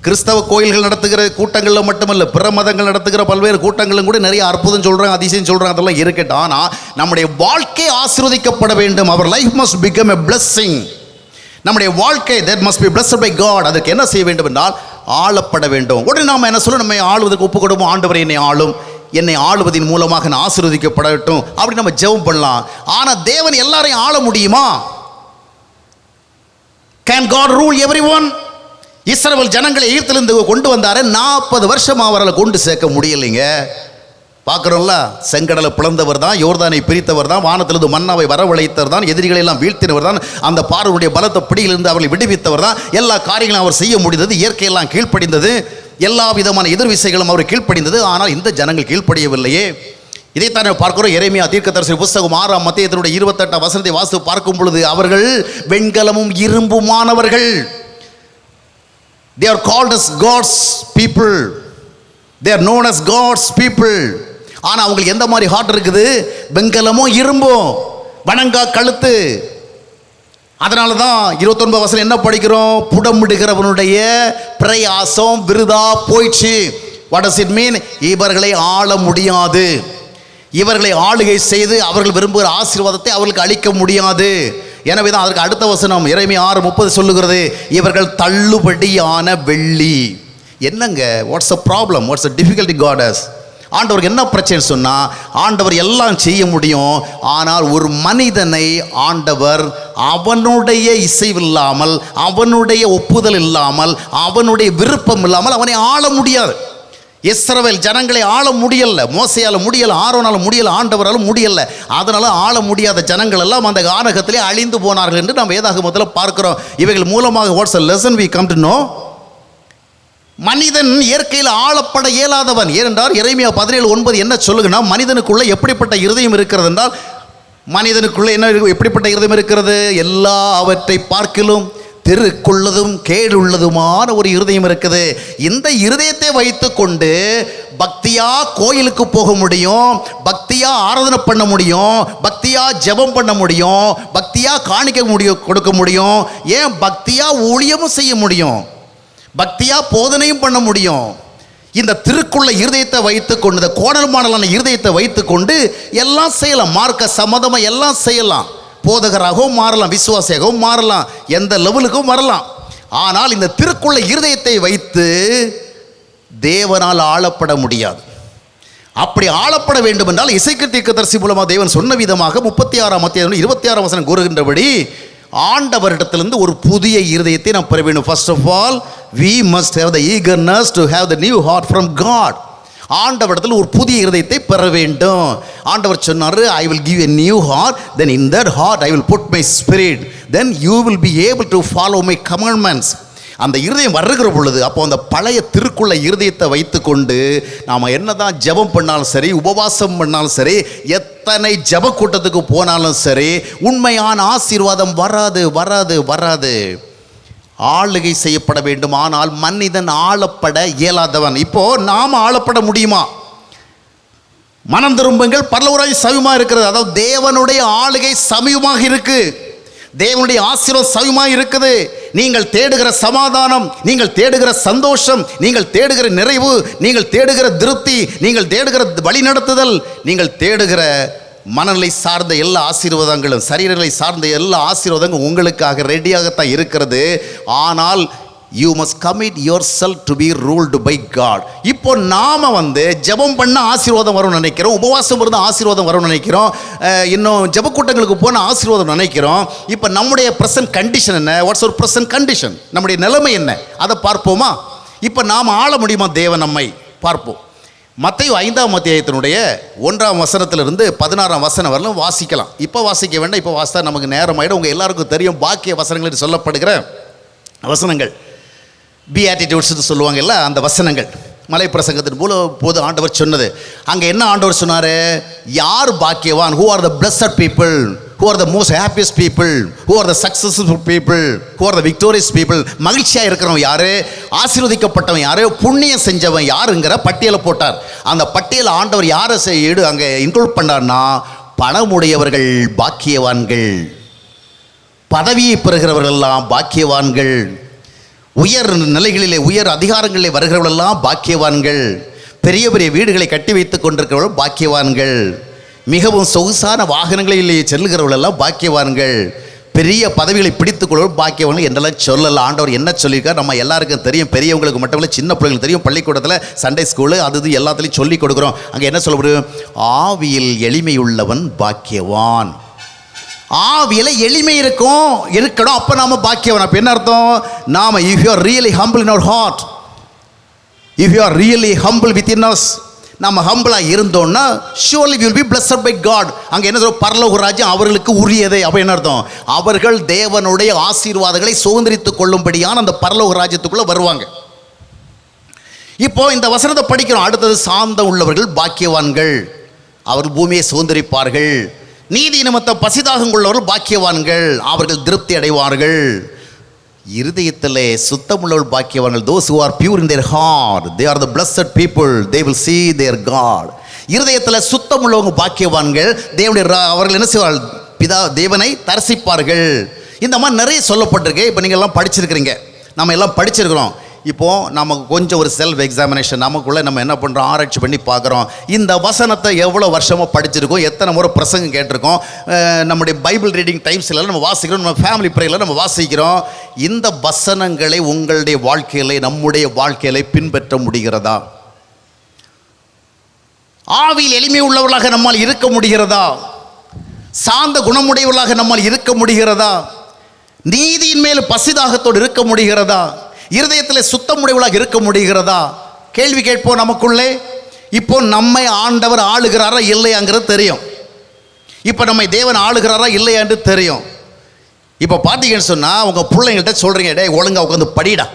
Speaker 1: கிறிஸ்தவ கோயில்கள் நடத்துகிற கூட்டங்களில் மட்டுமல்ல, பிற மதங்கள் நடத்துகிற பல்வேறு கூட்டங்களும் கூட நிறைய அற்புதம் சொல்கிறாங்க, அதிசயம் சொல்கிறாங்க. அதெல்லாம் இருக்கட்டும். ஆனால் நம்முடைய வாழ்க்கை ஆசீர்வதிக்கப்பட வேண்டும். Our life must become a blessing. நம்முடைய வாழ்க்கை that must be blessed by God. அதுக்கு என்ன செய்ய வேண்டும் என்றால் ஆளப்பட வேண்டும். உடனே நாம் என்ன சொல்ல, நம்ம ஆளுவதற்கு ஒப்பு கொடுப்போம். ஆண்டவரை என்னை ஆளும், என்னை ஆளுவதின் மூலமாக நான் ஆசீர்வதிக்கப்படட்டும் அப்படி நம்ம ஜெபம் பண்ணலாம். ஆனால் தேவன் எல்லாரையும் ஆள முடியுமா? Can God rule everyone? இஸ்ரவேல் ஜனங்களை எகிப்திலிருந்து கொண்டு வந்தாரு. 40 வருஷம் அவர்களை கொண்டு சேர்க்க முடியலைங்க. பார்க்குறோம்ல, செங்கடலை பிளந்தவர் தான், யோர்தானை பிரித்தவர் தான், வானத்திலிருந்து மன்னாவை வரவழைத்தவர் தான், எதிரிகளை எல்லாம் வீழ்த்தினவர் தான், அந்த பார்வனுடைய பலத்த பிடியிலிருந்து அவர்களை விடுவித்தவர் தான். எல்லா காரியங்களும் அவர் செய்ய முடிந்தது, இயற்கையெல்லாம் கீழ்ப்படிந்தது, எல்லா விதமான எதிர்விசைகளும் அவர் கீழ்ப்படிந்தது. ஆனால் இந்த ஜனங்கள் கீழ்ப்படியவில்லையே. இதைத்தான் பார்க்கிறோம். எரேமியா தீர்க்கதரிசி புஸ்தகம் 6ஆம் அத்தியாயத்தினுடைய 28 வசனத்தை வாசித்து பார்க்கும் பொழுது, அவர்கள் வெண்கலமும் இரும்புமானவர்கள். They are called as God's people. They are known as God's people. ஆனால் அவங்களுக்கு எந்த மாதிரி ஹார்ட் இருக்குது? வெண்கலமும் இரும்பும், வணங்கா கழுத்து. அதனால தான் 29 வசனம் என்ன படிக்கிறோம்? புடமிடுகிறவனுடைய பிரயாசம் விருதா போயிடுச்சு. வாட் டஸ் இட் மீன்? இவர்களை ஆள முடியாது, இவர்களை ஆளுகை செய்து அவர்கள் விரும்புகிற ஆசீர்வாதத்தை அவர்களுக்கு அளிக்க முடியாது. எனவே தான் அதற்கு அடுத்த வசனம் எரேமியா 6:30 சொல்லுகிறது, இவர்கள் தள்ளுபடியான வெள்ளி. என்னங்க, what's a problem? What's a difficulty God has? ஆண்டவருக்கு என்ன பிரச்சனை சொன்னால், ஆண்டவர் எல்லாம் செய்ய முடியும், ஆனால் ஒரு மனிதனை ஆண்டவர் அவனுடைய இசைவில்லாமல், அவனுடைய ஒப்புதல் இல்லாமல், அவனுடைய விருப்பம் இல்லாமல் அவனை ஆள முடியாது. இஸ்ரவேல் ஜனங்களை ஆள முடியல, மோசையால் முடியல, ஆரோனால் முடியல, ஆண்டவரால் முடியல. அதனால ஆள முடியாத ஜனங்கள் எல்லாம் அந்த கானகத்திலே அழிந்து போனார்கள் என்று நாம் வேதாகமத்தில் பார்க்கிறோம். இவைகள் மூலமாக watts a lesson we come to know? மனிதன் இயற்கையில் ஆளப்பட இயலாதவன். ஏனென்றால் எரேமியா 17:9 என்ன சொல்லுங்கன்னா, மனிதனுக்குள்ள எப்படிப்பட்ட இருதயம் இருக்கிறது என்றால், மனிதனுக்குள்ள என்ன எப்படிப்பட்ட இருதயம் இருக்கிறது? எல்லாவற்றை பார்க்கிலும் திருக்குள்ளதும் கேடுள்ளதுமான ஒரு இருதயம் இருக்குது. இந்த இருதயத்தை வைத்து கொண்டு பக்தியா கோயிலுக்கு போக முடியும், பக்தியா ஆராதனை பண்ண முடியும், பக்தியா ஜெபம் பண்ண முடியும், பக்தியா காணிக்க கொடுக்க முடியும், ஏன் பக்தியா ஊழியமும் செய்ய முடியும், பக்தியா போதனையும் பண்ண முடியும். இந்த திருக்குள்ள இருதயத்தை வைத்து கொண்டு, இந்த கோணல் மாடலான இருதயத்தை வைத்து கொண்டு எல்லாம் செய்யலாம். மார்க்க சம்மதமாக எல்லாம் செய்யலாம். போதகராகவும் மாறலாம், விசுவாசியாகவும் மாறலாம், எந்த லெவலுக்கும் வரலாம். ஆனால் இந்த திருக்குள்ள இருதயத்தை வைத்து தேவனால் ஆளப்பட முடியாது. அப்படி ஆளப்பட வேண்டும் என்றால் எசேக்கியேல் தீர்க்கதரிசி மூலமாக தேவன் சொன்ன விதமாக 36ஆம் அத்தியாயம் 26ஆம் வசனம் கூறுகின்றபடி ஆண்டவரிடத்திலிருந்து ஒரு புதிய இருதயத்தை நாம் பெற வேண்டும். First of all we must have the eagerness to have the new heart from God. ஆண்டவரிடத்தில் ஒரு புதிய இருதயத்தை பெற வேண்டும். ஆண்டவர் சொன்னார், I will give you a new heart, then in that heart I will put my spirit, then you will be able to follow my commandments. அந்த இருதயம் வருகிற பொழுது, அப்போ அந்த பழைய திருக்குள்ள இருதயத்தை வைத்து கொண்டு நாம் என்னதான் ஜெபம் பண்ணாலும் சரி, உபவாசம் பண்ணாலும் சரி, எத்தனை ஜெப கூட்டத்துக்கு போனாலும் சரி, உண்மையான ஆசீர்வாதம் வராது வராது வராது. ஆளுகை செய்யப்பட வேண்டும். ஆனால் மனிதன் ஆளப்பட இயலாதவன். இப்போ நாம் ஆளப்பட முடியுமா? மனம் திரும்புங்கள், பரலோகராஜ்யம் சமீபமாக இருக்கிறது. அதாவது தேவனுடைய ஆளுகை சமீபமாக இருக்கு, தேவனுடைய ஆசீர்வாதம் சமீபமாக இருக்குது. நீங்கள் தேடுகிற சமாதானம், நீங்கள் தேடுகிற சந்தோஷம், நீங்கள் தேடுகிற நிறைவு, நீங்கள் தேடுகிற திருப்தி, நீங்கள் தேடுகிற வழிநடத்துதல், நீங்கள் தேடுகிற மனநிலை சார்ந்த எல்லா ஆசீர்வாதங்களும், சரீரநிலை சார்ந்த எல்லா ஆசீர்வாதங்களும் உங்களுக்காக ரெடியாகத்தான் இருக்கிறது. ஆனால் you must commit yourself to be ruled by God. இப்போ நாம ஜெபம் பண்ண ஆசீர்வாதம் வரும்னு நினைக்கிறோம், உபவாசம் இருந்தால் ஆசீர்வாதம் வரும்னு நினைக்கிறோம், இன்னும் ஜெப கூட்டங்களுக்கு போன ஆசீர்வாதம் நினைக்கிறோம். இப்போ நம்முடைய ப்ரெசன்ட் கண்டிஷன் என்ன? வாட்ஸ் ஒரு ப்ரெசன்ட் கண்டிஷன்? நம்முடைய நிலைமை என்ன? அதை பார்ப்போமா? இப்போ நாம் ஆள முடியுமா தேவன் நம்மை? பார்ப்போம். மத்தேயு 5ஆம் அத்தியாயத்தினுடைய 1ஆம் வசனத்திலிருந்து 16ஆம் வசனம் வரலும் வாசிக்கலாம். இப்போ வாசிக்க வேண்டாம், இப்போ வாசித்தா நமக்கு நேரம் ஆகிடும். உங்கள் எல்லாருக்கும் தெரியும் பாக்கிய வசனங்கள் என்று சொல்லப்படுகிற வசனங்கள், பியாட்டிடியூட்ஸ் சொல்லுவாங்கல்ல, அந்த வசனங்கள். மலை பிரசங்கத்தின் போது ஆண்டவர் சொன்னது. அங்கே என்ன ஆண்டவர் சொன்னார்? யார் பாக்கியவான்? who are the blessed people, who are the most happiest people, who are the successful people, who are the victorious people. மகிழ்ச்சியாக இருக்கிறவன் யாரு? ஆசீர்வதிக்கப்பட்டவன் யாரு? புண்ணியம் செஞ்சவன் யாருங்கிற பட்டியலை போட்டார். அந்த பட்டியலை ஆண்டவர் யாரை அங்கே இன்க்ளூட் பண்ணார்னா, பணமுடையவர்கள் பாக்கியவான்கள், பதவியை பெறுகிறவர்கள் எல்லாம் பாக்கியவான்கள், உயர் நிலைகளிலே உயர் அதிகாரங்களிலே வருகிறவர்களெல்லாம் பாக்கியவான்கள், பெரிய பெரிய வீடுகளை கட்டி வைத்து கொண்டிருக்கிறவர்கள் பாக்கியவான்கள், மிகவும் சொகுசான வாகனங்களிலே செல்லுகிறவர்களெல்லாம் பாக்கியவான்கள், பெரிய பதவிகளை பிடித்துக் கொள்வோம் பாக்கியவான்கள் என்றெல்லாம் சொல்லலாம். ஆண்டவர் என்ன சொல்லியிருக்கார் நம்ம எல்லாருக்கும் தெரியும். பெரியவங்களுக்கு மட்டும் இல்லை, சின்ன பிள்ளைங்களுக்கு தெரியும். பள்ளிக்கூடத்தில் சண்டே ஸ்கூலு அது எல்லாத்துலேயும் சொல்லிக் கொடுக்குறோம். அங்கே என்ன சொல்ல முடியும்? ஆவியில் எளிமையுள்ளவன் பாக்கியவான். ஆவியில் எளிமை இருக்கணும், அப்போ நாம் பாக்கியவன். அப்போ என்ன அர்த்தம்? நாம் if you are really humble in our heart, if you are really humble with in us, நம்ம ஹம்பிளாக இருந்தோம்னா surely we will be blessed by God. அங்கே என்ன சொல்ற, பரலோக ராஜ்யம் அவர்களுக்கு உரியதே. அப்போ என்ன அர்த்தம்? அவர்கள் தேவனுடைய ஆசீர்வாதங்களை சுதந்திரித்துக் கொள்ளும்படியான அந்த பரலோக ராஜ்யத்துக்குள்ளே வருவாங்க. இப்போ இந்த வசனத்தை படிக்கிறோம். அடுத்தது, சாந்தம் உள்ளவர்கள் பாக்கியவான்கள், அவர்கள் பூமியை சுதந்திரிப்பார்கள். நீதி நிமித்தம் பசிதாகம் கொள்ளவர்கள் பாக்கியவான்கள், அவர்கள் திருப்தி அடைவார்கள். இருதயத்திலே சுத்தமுள்ளவர்கள் பாக்கியவான்கள், those who are pure in their heart, they are the blessed people, they will see their God. இருதயத்தில் சுத்தமுள்ளவங்க பாக்கியவான்கள், தேவனுடைய அவர்கள் என்ன செய்வார்கள்? பிதா தேவனை தரிசிப்பார்கள். இந்த மாதிரி நிறைய சொல்லப்பட்டிருக்கு. இப்போ நீங்கள் எல்லாம் படிச்சிருக்கிறீங்க, நம்ம எல்லாம் படிச்சிருக்கிறோம். இப்போது நமக்கு கொஞ்சம் ஒரு செல்ஃப் எக்ஸாமினேஷன், நமக்குள்ளே நம்ம என்ன பண்ணுறோம், ஆராய்ச்சி பண்ணி பார்க்குறோம். இந்த வசனத்தை எவ்வளோ வருஷமாக படிச்சிருக்கோம், எத்தனை முறை பிரசங்கம் கேட்டிருக்கோம், நம்முடைய பைபிள் ரீடிங் டைம்ஸில் நம்ம வாசிக்கிறோம், நம்ம ஃபேமிலி ப்ரேயரில் நம்ம வாசிக்கிறோம். இந்த வசனங்களை உங்களுடைய வாழ்க்கையிலே, நம்முடைய வாழ்க்கையிலே பின்பற்ற முடிகிறதா? ஆவியில் எளிமை உள்ளவர்களாக நம்மால் இருக்க முடிகிறதா? சாந்த குணமுடையவர்களாக நம்மால் இருக்க முடிகிறதா? நீதியின் மேல் பசிதாகத்தோடு இருக்க முடிகிறதா? இருதயத்தில் சுத்தமுடையவளாக இருக்க முடிகிறதா? கேள்வி கேட்போம் நமக்குள்ளே. இப்போ நம்மை ஆண்டவர் ஆளுகிறாரா இல்லையாங்கிறது தெரியும். இப்போ நம்மை தேவன் ஆளுகிறாரா இல்லையா என்று தெரியும். இப்போ பார்த்தீங்கன்னு சொன்னால் உங்கள் பிள்ளைங்கள்ட்ட சொல்கிறீங்க, டே ஒழுங்கா உட்காந்து படிடா,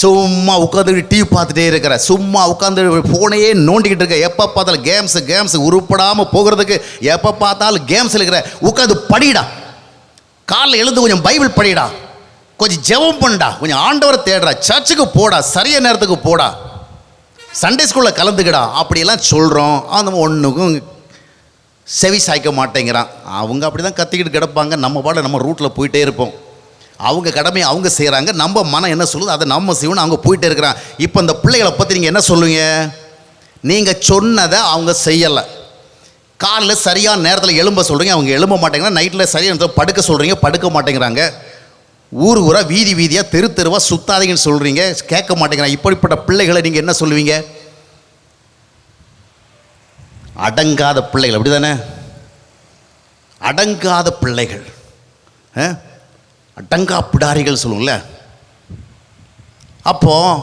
Speaker 1: சும்மா உட்காந்து டிவி பார்த்துட்டே இருக்கிற, சும்மா உட்காந்து ஃபோனையே நோண்டிக்கிட்டு இருக்க, எப்போ பார்த்தாலும் கேம்ஸ் உருப்படாமல் போகிறதுக்கு எப்போ பார்த்தாலும் கேம்ஸ் இருக்கிற, உட்காந்து படிடா, காலைல எழுந்து கொஞ்சம் பைபிள் படிடா, கொஞ்சம் ஜெபம் பண்ணா, கொஞ்சம் ஆண்டவரை தேடுறா, சர்ச்சுக்கு போடா, சரியான நேரத்துக்கு போடா, சண்டே ஸ்கூலில் கலந்துக்கடா, அப்படியெல்லாம் சொல்கிறோம். அந்த ஒன்றுக்கும் செவி சாய்க்க மாட்டேங்கிறான். அவங்க அப்படி தான் கத்திக்கிட்டு கிடப்பாங்க. நம்ம பாட நம்ம ரூட்டில் போயிட்டே இருப்போம். அவங்க கடமையை அவங்க செய்கிறாங்க, நம்ம மனம் என்ன சொல்லுது அதை நம்ம செய்யணும், அவங்க போயிட்டே இருக்கிறாங்க. இப்போ இந்த பிள்ளைகளை பற்றி நீங்கள் என்ன சொல்லுவீங்க? நீங்கள் சொன்னதை அவங்க செய்யலை. காலையில் சரியான நேரத்தில் எழும்ப சொல்கிறீங்க, அவங்க எழும்ப மாட்டேங்கிறாங்க. நைட்டில் சரியான நேரத்தில் படுக்க சொல்கிறீங்க, படுக்க மாட்டேங்கிறாங்க. ஊராக வீதியாக தெருவாக சுத்தாதீங்கன்னு சொல்கிறீங்க, கேட்க மாட்டேங்கிறாங்க. இப்படிப்பட்ட பிள்ளைகளை நீங்கள் என்ன சொல்லுவீங்க? அடங்காத பிள்ளைகள், அப்படி தானே? அடங்காத பிள்ளைகள், அடங்கா பிடாரிகள் சொல்லுவோம்ல. அப்போது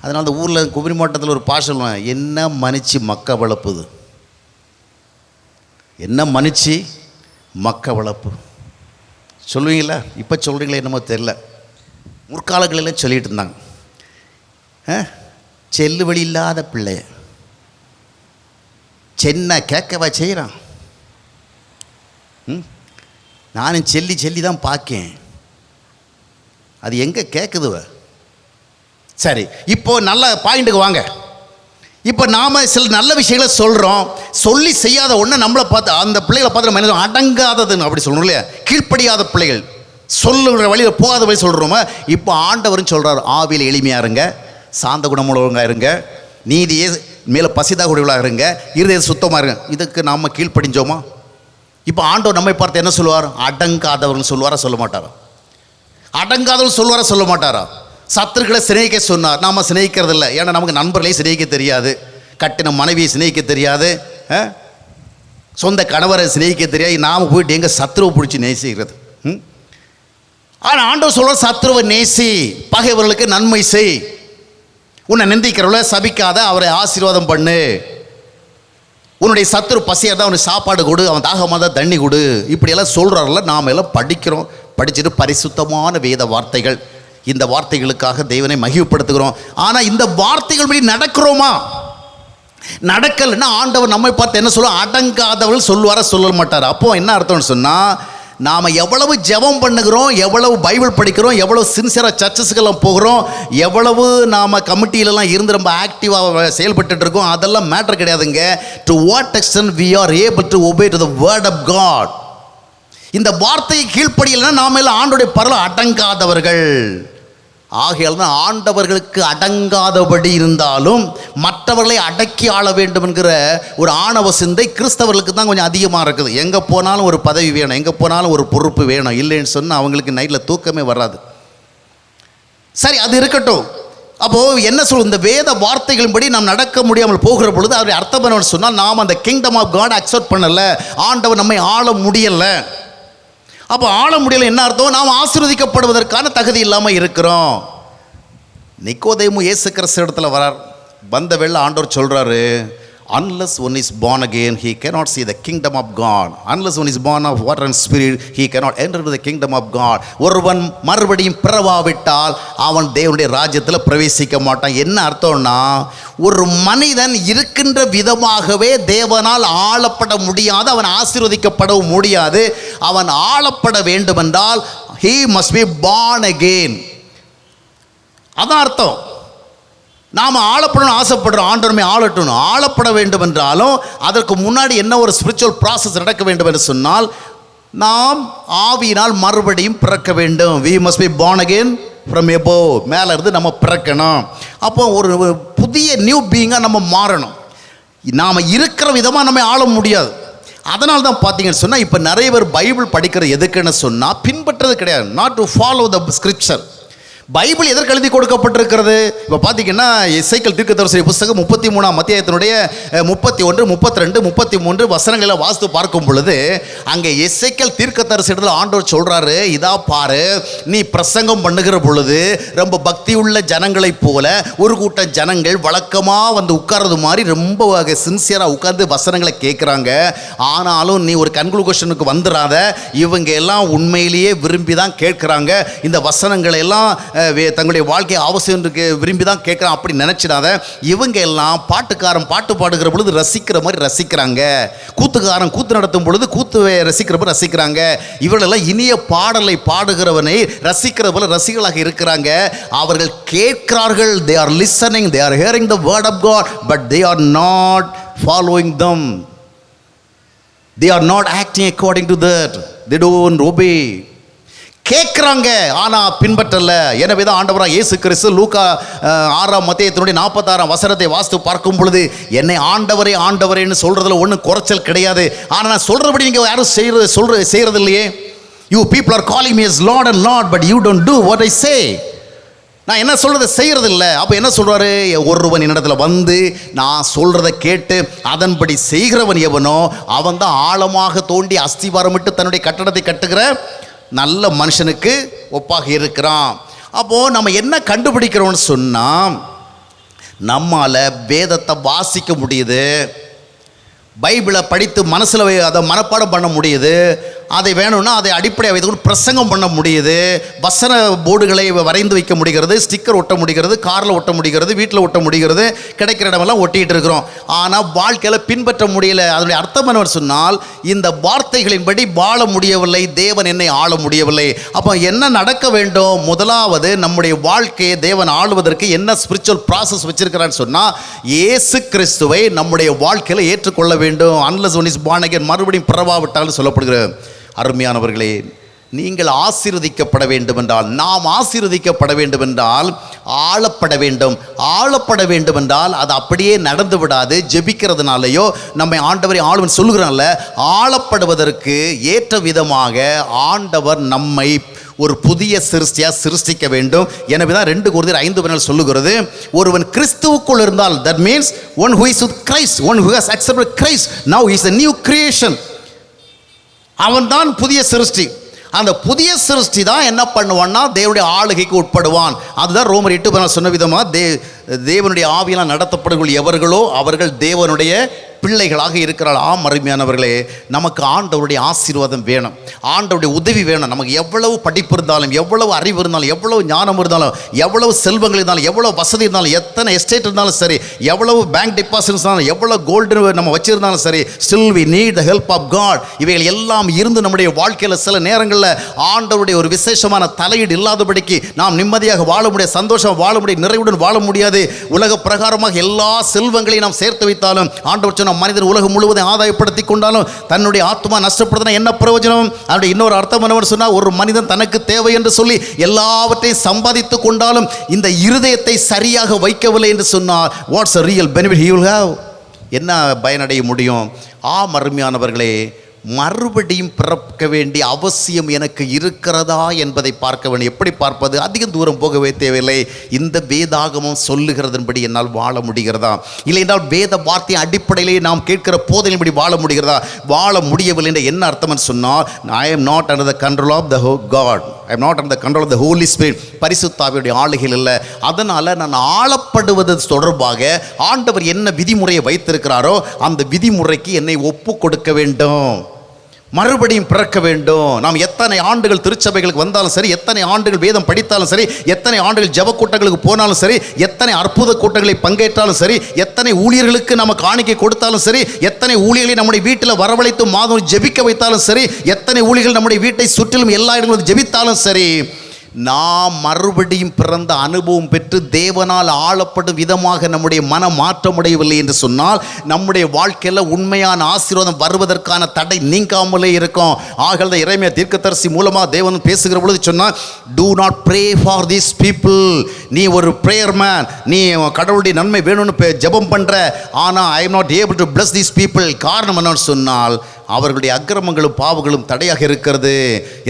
Speaker 1: அதனால் அந்த ஊரில் குமரி மாவட்டத்தில் ஒரு பாஷை சொல்லுவேன், என்ன மன்னிச்சு மக்க வளர்ப்புது, என்ன மன்னிச்சு மக்க வளர்ப்பு சொல்லுவீங்களா? இப்போ சொல்கிறீங்களே என்னமோ தெரில. முற்காலங்களில் சொல்லிகிட்டு இருந்தாங்க, செல்லு வழி இல்லாத பிள்ளை சென்ன கேட்கவா செய்கிறான். நானும் செல்லி தான் பார்க்கேன், அது எங்கே கேட்குதுவ. சரி, இப்போது நல்ல பாயிண்ட்டுக்கு வாங்க. இப்போ நாம் சில நல்ல விஷயங்களை சொல்கிறோம், சொல்லி செய்யாத ஒன்று நம்மளை பார்த்து அந்த பிள்ளைகளை பார்த்து நம்ம என்ன அடங்காததுன்னு அப்படி சொல்லணும் இல்லையா? கீழ்ப்படியாத பிள்ளைகள், சொல்லுகிற வழியில் போகாத வழி சொல்கிறோமா? இப்போ ஆண்டவரும் சொல்கிறார், ஆவியில் எளிமையாக இருங்க, சாந்த குணமுள்ளவங்க இருங்க, நீதியே மேலே பசிதாக கூடியவளாக இருங்க, இருதய சுத்தமாக இருங்க. இதுக்கு நாம் கீழ்ப்படிஞ்சோமா? இப்போ ஆண்டவர் நம்மை பார்த்து என்ன சொல்லுவார்? அடங்காதவர்கள் சொல்லுவாரா சொல்ல மாட்டாரா? அடங்காதவர்கள் சொல்லுவாரா சொல்ல மாட்டாரா? சத்துருக்களை சிநேகிக்க சொன்னார், நாம் சிநேகிக்கிறதில்ல. ஏன்னா நமக்கு நண்பர்களையும் சிநேகிக்க தெரியாது, கட்டின மனைவியை சிநேகிக்க தெரியாது, சொந்த கணவரை சிநேகிக்க தெரியாது. நாம் போயிட்டு எங்கள் சத்துருவை பிடிச்சி நேசிக்கிறது. ஆனால் ஆண்டவர் சொல்கிற சத்துருவை நேசி, பகைவர்களுக்கு நன்மை செய், உன்னை நிந்திக்கிறவளை சபிக்காத, அவரை ஆசீர்வாதம் பண்ணு, உன்னுடைய சத்துரு பசியாக தான் அவனுக்கு சாப்பாடு கொடு, அவன் தாகமாக தான் தண்ணி கொடு, இப்படியெல்லாம் சொல்கிறாரில்ல. நாம் எல்லாம் படிக்கிறோம், படிச்சுட்டு பரிசுத்தமான வேத வார்த்தைகள், இந்த வார்த்தைகளுக்காக தேவனை மகிழ்ப்படுத்துகிறோம். ஆனால் இந்த வார்த்தைகள் படி நடக்கிறோமா? நடக்கலைன்னா ஆண்டவர் நம்மை பார்த்து என்ன சொல்லுவோம்? அடங்காதவர்கள் சொல்லுவார சொல்ல மாட்டார். அப்போது என்ன அர்த்தம்னு சொன்னால், நாம் எவ்வளவு ஜெபம் பண்ணுகிறோம், எவ்வளவு பைபிள் படிக்கிறோம், எவ்வளவு சின்சியராக சர்ச்சஸ்க்கெல்லாம் போகிறோம், எவ்வளவு நாம் கமிட்டியிலலாம் இருந்து ரொம்ப ஆக்டிவாக செயல்பட்டு இருக்கோம், அதெல்லாம் மேட்டர் கிடையாதுங்க. To what extend we are able to obey to the word of God. இந்த வார்த்தையை கீழ்ப்படியலைன்னா நாம் எல்லாம் ஆண்டோடைய பரல அடங்காதவர்கள். ஆகையால் தான் ஆண்டவர்களுக்கு அடங்காதபடி இருந்தாலும் மற்றவர்களை அடக்கி ஆள வேண்டும் என்கிற ஒரு ஆணவ சிந்தை கிறிஸ்தவர்களுக்கு தான் கொஞ்சம் அதிகமாக இருக்குது. எங்கே போனாலும் ஒரு பதவி வேணும், எங்கே போனாலும் ஒரு பொறுப்பு வேணும், இல்லைன்னு சொன்னால் அவங்களுக்கு நைட்டில் தூக்கமே வராது. சரி, அது இருக்கட்டும். அப்போது என்ன சொல்லும், இந்த வேத வார்த்தைகளின்படி நாம் நடக்க முடியாமல் போகிற பொழுது அவருடைய அர்த்தம் என்னன்னு சொன்னால், நாம் அந்த கிங்டம் ஆஃப் காட் அக்செப்ட் பண்ணலை, ஆண்டவர் நம்மை ஆள முடியலை. அப்போ ஆள முடியலை என்ன அர்த்தம்? நாம் ஆசீர்வதிக்கப்படுவதற்கான தகுதி இல்லாமல் இருக்கிறோம். நிக்கோதேமு இயேசு கிறிஸ்து இடத்துல வரார், வந்த வெள்ள ஆண்டவர் சொல்கிறாரு, unless one is born again he cannot see the kingdom of God. Unless one is born of water and spirit he cannot enter into the kingdom of God. ஒருவன் மறுபடியும் பிறவாவிட்டால் அவன் தேவனுடைய ராஜ்யத்தில் பிரவேசிக்க மாட்டான். என்ன அர்த்தம்னா, ஒரு மனிதன் இருக்கின்ற விதமாகவே தேவனால் ஆளப்பட முடியாது, அவன் ஆசீர்வதிக்கப்படவும் முடியாது. அவன் ஆளப்பட வேண்டுமென்றால் he must be born again. அதான் அர்த்தம். நாம் ஆளப்படணும் ஆசைப்படுறோம், ஆண்டவருமே ஆளட்டணும். ஆளப்பட வேண்டும் என்றாலும் அதற்கு முன்னாடி என்ன ஒரு ஸ்பிரிச்சுவல் ப்ராசஸ் நடக்க வேண்டும் என்று சொன்னால், நாம் ஆவியினால் மறுபடியும் பிறக்க வேண்டும். we must be born again from above. மேலே இருந்து நம்ம பிறக்கணும். அப்போ ஒரு புதிய நியூ பீயிங்காக நம்ம மாறணும். நாம் இருக்கிற விதமாக நம்ம ஆள முடியாது. அதனால தான் பார்த்தீங்கன்னு சொன்னால், இப்போ நிறைய பேர் பைபிள் படிக்கிற எதுக்குன்னு சொன்னால் பின்பற்றது கிடையாது. Not to follow the scripture. Bible எதற்கு எழுதி கொடுக்கப்பட்டிருக்கிறது? இப்போ பார்த்தீங்கன்னா எசேக்கியேல் தீர்க்கதரிசி புத்தகம் 33ஆம் அத்தியாயத்தினுடைய 31, 32, 33 வசனங்களை வாசித்து பார்க்கும் பொழுது, அங்கே எசேக்கியேல் தீர்க்கதரிசி இடத்துல ஆண்டவர் சொல்கிறாரு, இதா பாரு, நீ பிரசங்கம் பண்ணுகிற பொழுது ரொம்ப பக்தியுள்ள ஜனங்களைப் போல ஒரு கூட்டம் ஜனங்கள் வழக்கமாக வந்து உட்கார்றது மாதிரி ரொம்ப சின்சியராக உட்கார்ந்து வசனங்களை கேட்குறாங்க. ஆனாலும் நீ ஒரு கன்க்ளூஷனுக்கு வந்துடாத, இவங்க எல்லாம் உண்மையிலேயே விரும்பி தான் கேட்குறாங்க, இந்த வசனங்களை எல்லாம் தங்களுடைய வாழ்க்கை அவசியம் விரும்பி தான் கேட்குறான் அப்படி நினச்சிடாத. இவங்க எல்லாம் பாட்டுக்காரன் பாட்டு பாடுகிற பொழுது ரசிக்கிற மாதிரி ரசிக்கிறாங்க, கூத்துக்காரன் கூத்து நடத்தும் பொழுது கூத்து ரசிக்கிற மாதிரி ரசிக்கிறாங்க. இவர்களெல்லாம் இனிய பாடலை பாடுகிறவனை ரசிக்கிற போல ரசிகர்களாக இருக்கிறாங்க. அவர்கள் கேட்கிறார்கள், they are listening, they are hearing the word of God, but they are not following them. They are not acting according to that. They don't obey. கேட்குறாங்க ஆனால் பின்பற்றல. எனவே தான் ஆண்டவராக இயேசு கிறிஸ்து லூக்கா 6ஆம் அத்தியாயத்தினுடைய 46ஆம் வசனத்தை வாசித்து பார்க்கும் பொழுது, என்னை ஆண்டவரே ஆண்டவரேன்னு சொல்கிறதுல ஒன்றும் குறைச்சல் கிடையாது. ஆனால் நான் சொல்கிறபடி நீங்கள் யாரும் செய்கிறது இல்லையே. You people are calling me as Lord and Lord, but you don't do what I say. நான் என்ன சொல்கிறத செய்கிறது இல்லை. அப்போ என்ன சொல்கிறாரு, ஒருவன் என்னிடத்தில் வந்து நான் சொல்கிறத கேட்டு அதன்படி செய்கிறவன் எவனோ அவன் தான் ஆழமாக தோண்டி அஸ்திவாரமிட்டு தன்னுடைய கட்டடத்தை கட்டுகிற நல்ல மனுஷனுக்கு ஒப்பாக இருக்கிறான். அப்போது நம்ம என்ன கண்டுபிடிக்கிறோம்னு சொன்னால், நம்மால் வேதத்தை வாசிக்க முடியுது, பைபிளை படித்து மனசில் அதை மனப்பாடம் பண்ண முடியுது, அதை வேணும்னா அதை அடிப்படையாக வைத்துக்கொண்டு பிரசங்கம் பண்ண முடியுது, வசன போர்டுகளை வரைந்து வைக்க முடிகிறது, ஸ்டிக்கர் ஒட்ட முடிகிறது, காரில் ஒட்ட முடிகிறது, வீட்டில் ஒட்ட முடிகிறது, கிடைக்கிற இடமெல்லாம் ஒட்டிகிட்டு இருக்கிறோம். ஆனால் வாழ்க்கையில் பின்பற்ற முடியலை. அதனுடைய அர்த்தம் என்னவென்று சொன்னால், இந்த வார்த்தைகளின்படி வாழ முடியவில்லை, தேவன் என்னை ஆள முடியவில்லை. அப்போ என்ன நடக்க வேண்டும்? முதலாவது நம்முடைய வாழ்க்கையை தேவன் ஆளுவதற்கு என்ன ஸ்பிரிச்சுவல் ப்ராசஸ் வச்சிருக்கிறான்னு சொன்னால், இயேசு கிறிஸ்துவை நம்முடைய வாழ்க்கையில் ஏற்றுக்கொள்ள வேண்டும். unless one is born again, மறுபடியும் பிறவாவிட்டாலும் சொல்லப்படுகிறது. அருமையானவர்களே, நீங்கள் ஆசீர்வதிக்கப்பட வேண்டுமென்றால், நாம் ஆசீர்வதிக்கப்பட வேண்டுமென்றால் ஆளப்பட வேண்டும். ஆளப்பட வேண்டுமென்றால் அது அப்படியே நடந்து விடாது. ஜெபிக்கிறதுனாலையோ நம்மை ஆண்டவரை ஆளுவன் சொல்லுகிறான்ல, ஆளப்படுவதற்கு ஏற்ற விதமாக ஆண்டவர் நம்மை ஒரு புதிய சிருஷ்டிக்க வேண்டும். எனவே தான் 2 கொரிந்தியர் 5:14 சொல்லுகிறது, ஒருவன் கிறிஸ்துவுக்குள் இருந்தால், that means one who is with Christ, one who has accepted Christ, now he is a new creation. அவன் தான் புதிய சிருஷ்டி. அந்த புதிய சிருஷ்டி தான் என்ன பண்ணுவான்னா தேவனுடைய ஆளுகைக்கு உட்படுவான். அதுதான் ரோமர் 8:14 சொன்ன விதமாக தேவனுடைய ஆவியால் நடத்தப்படுகிற எவர்களோ அவர்கள் தேவனுடைய பிள்ளைகளாக இருக்கிறாள். அருமையானவர்களே, நமக்கு ஆண்டவருடைய ஆசீர்வாதம் வேணும், ஆண்டவருடைய உதவி வேணும். நமக்கு எவ்வளவு படிப்பு இருந்தாலும், எவ்வளவு அறிவு இருந்தாலும், எவ்வளவு ஞானம் இருந்தாலும், எவ்வளவு செல்வங்கள் இருந்தாலும், எவ்வளவு வசதி இருந்தாலும், எத்தனை எஸ்டேட் இருந்தாலும் சரி, எவ்வளவு பேங்க் டெபாசிட்ஸ் இருந்தாலும், எவ்வளவு கோல்டு நம்ம வச்சிருந்தாலும் சரி, still we need the help of God. இவைகள் எல்லாம் இருந்து நம்முடைய வாழ்க்கையில் சில நேரங்களில் ஆண்டவருடைய ஒரு விசேஷமான தலையீடு இல்லாதபடிக்கு நாம் நிம்மதியாக வாழ முடியாது, சந்தோஷம் வாழ முடியாது, நிறைவுடன் வாழ முடியாது. உலக பிரகாரமாக எல்லா செல்வங்களையும் நாம் சேர்த்து வைத்தாலும், ஆண்டவர் சொன்ன மனிதன் உலகம் முழுவதும் ஆதாயப்படுத்தி கொண்டாலும் தன்னுடைய ஆத்மா நஷ்டப்படுத்தினா என்ன பிரயோஜனம்? அதனுடைய இன்னொரு அர்த்தம் என்னவென்று சொன்னால், ஒரு மனிதன் தனக்கு தேவை என்று சொல்லி எல்லாவற்றையும் சம்பாதித்து கொண்டாலும் இந்த இருதயத்தை சரியாக வைக்கவில்லை என்று சொன்னால், watts a real benefit he will have? என்ன பயனடைய முடியும்? அருமையானவர்களே, மறுபடியும் பிறக்க வேண்டிய அவசியம் எனக்கு இருக்கிறதா என்பதை பார்க்க வேண்டும். எப்படி பார்ப்பது? அதிகம் தூரம் போகவே தேவையில்லை. இந்த வேதாகமம் சொல்லுகிறதன்படி என்னால் வாழ முடிகிறதா, இல்லை என்றால் வேத வார்த்தையின் அடிப்படையிலே நாம் கேட்கிற போதனையின்படி வாழ முடிகிறதா? வாழ முடியவில்லை என்ற என்ன அர்த்தம் சொன்னால், I am not under the control of the God, I am not under the control of the Holy Spirit. பரிசுத்தாவியுடைய ஆளுகையில் இல்லை. அதனால் நான் ஆளப்படுவது தொடர்பாக ஆண்டவர் என்ன விதிமுறையை வைத்திருக்கிறாரோ அந்த விதிமுறைக்கு என்னை ஒப்பு கொடுக்க வேண்டும். மறுபடியும் பிறக்க வேண்டும். நாம் எத்தனை ஆண்டுகள் திருச்சபைகளுக்கு வந்தாலும் சரி, எத்தனை ஆண்டுகள் வேதம் படித்தாலும் சரி, எத்தனை ஆண்டுகள் ஜெப கூட்டங்களுக்கு போனாலும் சரி, எத்தனை அற்புத கூட்டங்களை பங்கேற்றாலும் சரி, எத்தனை ஊழியர்களுக்கு நம்ம காணிக்கை கொடுத்தாலும் சரி, எத்தனை ஊழியர்களை நம்முடைய வீட்டில் வரவழைத்து மாதம் ஜெபிக்க வைத்தாலும் சரி, எத்தனை ஊழியர்கள் நம்முடைய வீட்டை சுற்றிலும் எல்லா இடங்களும் ஜெபித்தாலும் சரி, நாம் மறுபடியும் பிறந்த அனுபவம் பெற்று தேவனால் ஆளப்படும் விதமாக நம்முடைய மனம் மாற்றமுடையவில்லை என்று சொன்னால், நம்முடைய வாழ்க்கையில் உண்மையான ஆசீர்வாதம் வருவதற்கான தடை நீங்காமலே இருக்கும். ஆகவே எரேமியா தீர்க்கதரிசி மூலமாக தேவன் பேசுகிற பொழுது சொன்னால், do not pray for these people. நீ ஒரு பிரேயர் மேன், நீ கடவுளுடைய நன்மை வேணும்னு ஜெபம் பண்ணுற, ஆனால் I am not able to bless these people. காரணம் என்னன்னு சொன்னால், அவர்களுடைய அக்கிரமங்களும் பாவங்களும் தடையாக இருக்கிறது.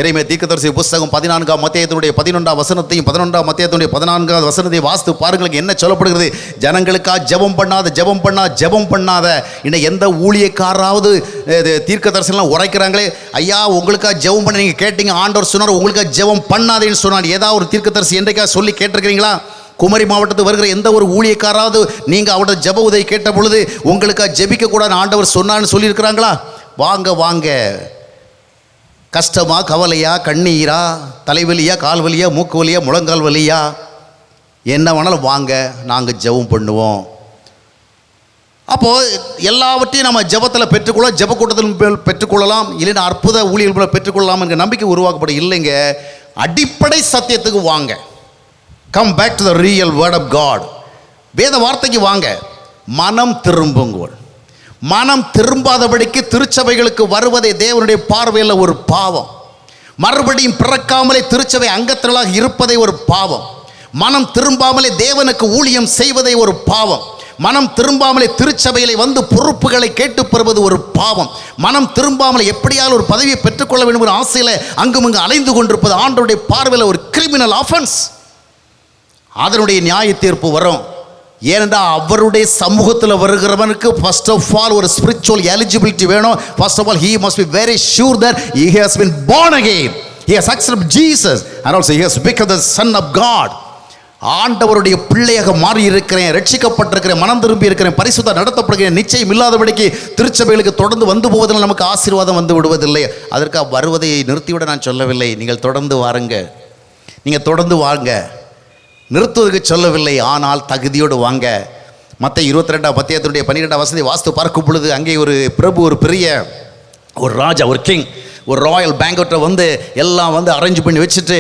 Speaker 1: எரேமியா தீர்க்கதரிசி புத்தகம் 14ஆம் அத்தியாயத்தினுடைய 11ஆம் வசனத்தையும் 11ஆம் அத்தியாயத்தினுடைய 14ஆவது வசனத்தையும் வாசித்து பாருங்கள் என்ன சொல்லப்படுகிறது. ஜனங்களுக்காக ஜெபம் பண்ணாத. இன்னும் எந்த ஊழியக்காராவது தீர்க்கதரிசனம் உரைக்கிறாங்களே, ஐயா உங்களுக்காக ஜெபம் பண்ண நீங்கள் கேட்டீங்க, ஆண்டவர் சொன்னார் உங்களுக்காக ஜெபம் பண்ணாதேன்னு சொன்னார். ஏதாவது ஒரு தீர்க்கதரிசி என்றைக்காக சொல்லி கேட்டிருக்கிறீங்களா? குமரி மாவட்டத்துக்கு வருகிற எந்த ஒரு ஊழியக்காராவது நீங்கள் அவரோட ஜெப உதவி கேட்ட பொழுது உங்களுக்காக ஜெபிக்க கூடாது ஆண்டவர் சொன்னான்னு சொல்லியிருக்கிறாங்களா? வாங்க, கஷ்டமா, கவலையா, கண்ணீரா, தலைவலியா, கால்வலியா, மூக்கு வலியா, முழங்கால் வலியா, என்ன வேணாலும் வாங்க, நாங்கள் ஜெபம் பண்ணுவோம். அப்போது எல்லாவற்றையும் நம்ம ஜெபத்தில் பெற்றுக்கொள்ளலாம், ஜெப கூட்டத்தில் பெற்றுக்கொள்ளலாம், இல்லைன்னா அற்புத ஊழியர்கள் பெற்றுக்கொள்ளலாம் என்கிற நம்பிக்கை உருவாக்கப்பட இல்லைங்க. அடிப்படை சத்தியத்துக்கு வாங்க. Come back to the real word of God. வேத வார்த்தைக்கு வாங்க. மனம் திரும்புங்கள். மனம் திரும்பாதபடிக்கு திருச்சபைகளுக்கு வருவதை தேவனுடைய பார்வையில் ஒரு பாவம். மறுபடியும் பிறக்காமலே திருச்சபை அங்கத்தினராக இருப்பதை ஒரு பாவம். மனம் திரும்பாமலே தேவனுக்கு ஊழியம் செய்வதை ஒரு பாவம். மனம் திரும்பாமலே திருச்சபையிலே வந்து பொறுப்புகளை கேட்டு பெறுவது ஒரு பாவம். மனம் திரும்பாமலே எப்படியாலும் ஒரு பதவியை பெற்றுக்கொள்ள வேண்டும் என்ற ஆசையில் அங்குமிங்கு அலைந்து கொண்டிருப்பது ஆண்டவருடைய பார்வையில் ஒரு கிரிமினல் ஆஃபென்ஸ். அதனுடைய நியாய தீர்ப்பு வரும். ஏனென்றால் அவருடைய சமூகத்தில் வருகிறவனுக்கு ஃபர்ஸ்ட் ஆஃப் ஆல் ஒரு ஸ்பிரிச்சுவல் எலிஜிபிலிட்டி வேணும். First of all he must be very sure that he has been born again, he has accepted Jesus and also he has become the son of God. ஆண்டவருடைய பிள்ளையாக மாறி இருக்கிறேன், ரட்சிக்கப்பட்டிருக்கிறேன், மனம் திரும்பி இருக்கிறேன், பரிசுத்த நடத்தப்படுகிறேன், நிச்சயம் இல்லாதபடிக்கு திருச்சபைகளுக்கு தொடர்ந்து வந்து போவதில் நமக்கு ஆசீர்வாதம் வந்து விடுவதில்லை. அதற்காக வருவதை நிறுத்திவிட நான் சொல்லவில்லை. நீங்கள் தொடர்ந்து வாருங்க, நீங்கள் தொடர்ந்து வாங்க, நிறுத்துவதற்கு சொல்லவில்லை. ஆனால் தகுதியோடு வாங்க. மத்தேயு 22ஆம் அத்தியாயத்தினுடைய 12ஆம் வசனத்தை வாஸ்து பார்க்கும் பொழுது, அங்கே ஒரு பிரபு, ஒரு பெரிய ஒரு ராஜா, ஒரு கிங், ஒரு ராயல் பேங்கட்டை வந்து எல்லாம் வந்து அரேஞ்ச் பண்ணி வச்சுட்டு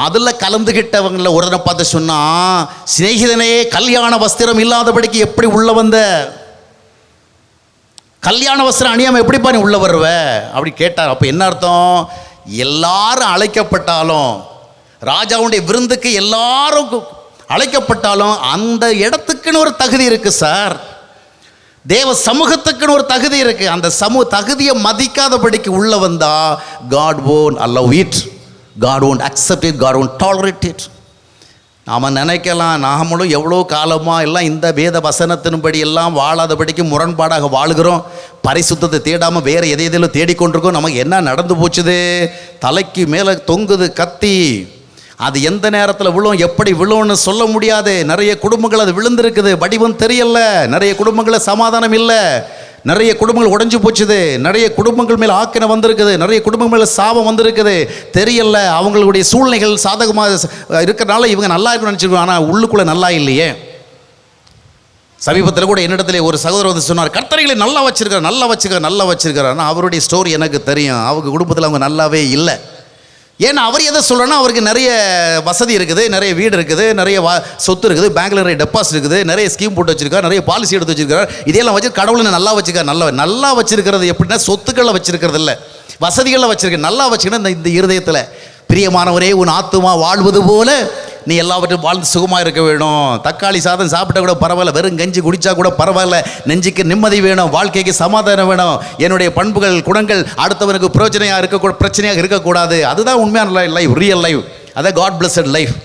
Speaker 1: அதில் கலந்துக்கிட்டவங்கள உடனே பார்த்து சொன்னால், சிநேகிதனே கல்யாண வஸ்திரம் இல்லாதபடிக்கு எப்படி உள்ள வந்த? கல்யாண வஸ்திரம் அணியாமல் எப்படிப்பா நீ உள்ள வருவ அப்படி கேட்டார். அப்போ என்ன அர்த்தம்? எல்லாரும் அழைக்கப்பட்டாலும், ராஜாவுடைய விருந்துக்கு எல்லாரும் அழைக்கப்பட்டாலும் அந்த இடத்துக்குன்னு ஒரு தகுதி இருக்கு சார். தேவ சமூகத்துக்குன்னு ஒரு தகுதி இருக்கு. அந்த தகுதியை மதிக்காதபடிக்கு உள்ள வந்தா God won't allow it, God won't accept it, God won't tolerate it. நாம் நினைக்கலாம், நாமளும் எவ்வளோ காலமாக எல்லாம் இந்த வேத வசனத்தின்படி எல்லாம் வாழாதபடிக்கு முரண்பாடாக வாழுகிறோம், பரிசுத்தத்தை தேடாமல் வேறு எதையெல்லாம் தேடிக்கொண்டிருக்கோம். நமக்கு என்ன நடந்து போச்சுது? தலைக்கு மேலே தொங்குது கத்தி. அது எந்த நேரத்தில் விழும், எப்படி விழும்னு சொல்ல முடியாது. நிறைய குடும்பங்கள் அது விழுந்திருக்குது, வடிவம் தெரியல. நிறைய குடும்பங்களில் சமாதானம் இல்லை, நிறைய குடும்பங்கள் உடைஞ்சு போச்சுது, நிறைய குடும்பங்கள் மேலே ஆக்கினை வந்திருக்குது, நிறைய குடும்பங்கள் மேலே சாபம் வந்திருக்குது. தெரியல, அவங்களுடைய சூழ்நிலைகள் சாதகமாக இருக்கிறனால இவங்க நல்லா இருக்குன்னு நினச்சிருக்கோம், ஆனால் உள்ளுக்குள்ளே நல்லா இல்லையே. சமீபத்தில் கூட என்னிடத்துல ஒரு சகோதரர் வந்து சொன்னார், கர்த்தரைகளை நல்லா வச்சிருக்கார். ஆனால் அவருடைய ஸ்டோரி எனக்கு தெரியும். அவங்க குடும்பத்தில் அவங்க நல்லாவே இல்லை. ஏன்னா அவர் எதை சொல்கிறேன்னா, அவருக்கு நிறைய வசதி இருக்குது, நிறைய வீடு இருக்குது, நிறைய சொத்து இருக்குது, பேங்க்ல நிறைய டெபாசிட் இருக்குது, நிறைய ஸ்கீம் போட்டு வச்சிருக்காரு, நிறைய பாலிசி எடுத்து வச்சிருக்காரு. இதெல்லாம் வச்சு கடவுளை நல்லா வச்சுக்கார். நல்லா வச்சிருக்கிறது எப்படின்னா, சொத்துக்களில் வச்சிருக்கிறது இல்லை, வசதிகளில் வச்சிருக்க. நல்லா வச்சுக்கணும் இந்த இருதயத்தில். பிரியமானவரே, உன் ஆத்துமா வாழ்வது போல நீ எல்லாவற்றும் வாழ்ந்து சுகமாக இருக்க வேணும். தக்காளி சாதம் சாப்பிட்டா கூட பரவாயில்ல, வெறும் கஞ்சி குடித்தா கூட பரவாயில்ல, நெஞ்சுக்கு நிம்மதி வேணும், வாழ்க்கைக்கு சமாதானம் வேணும், என்னுடைய பண்புகள் குணங்கள் அடுத்தவனுக்கு பிரச்சனையாக இருக்கக்கூடாது. அதுதான் உண்மையான லைஃப், ரியல் லைஃப். அதான் காட் பிளஸட் லைஃப்.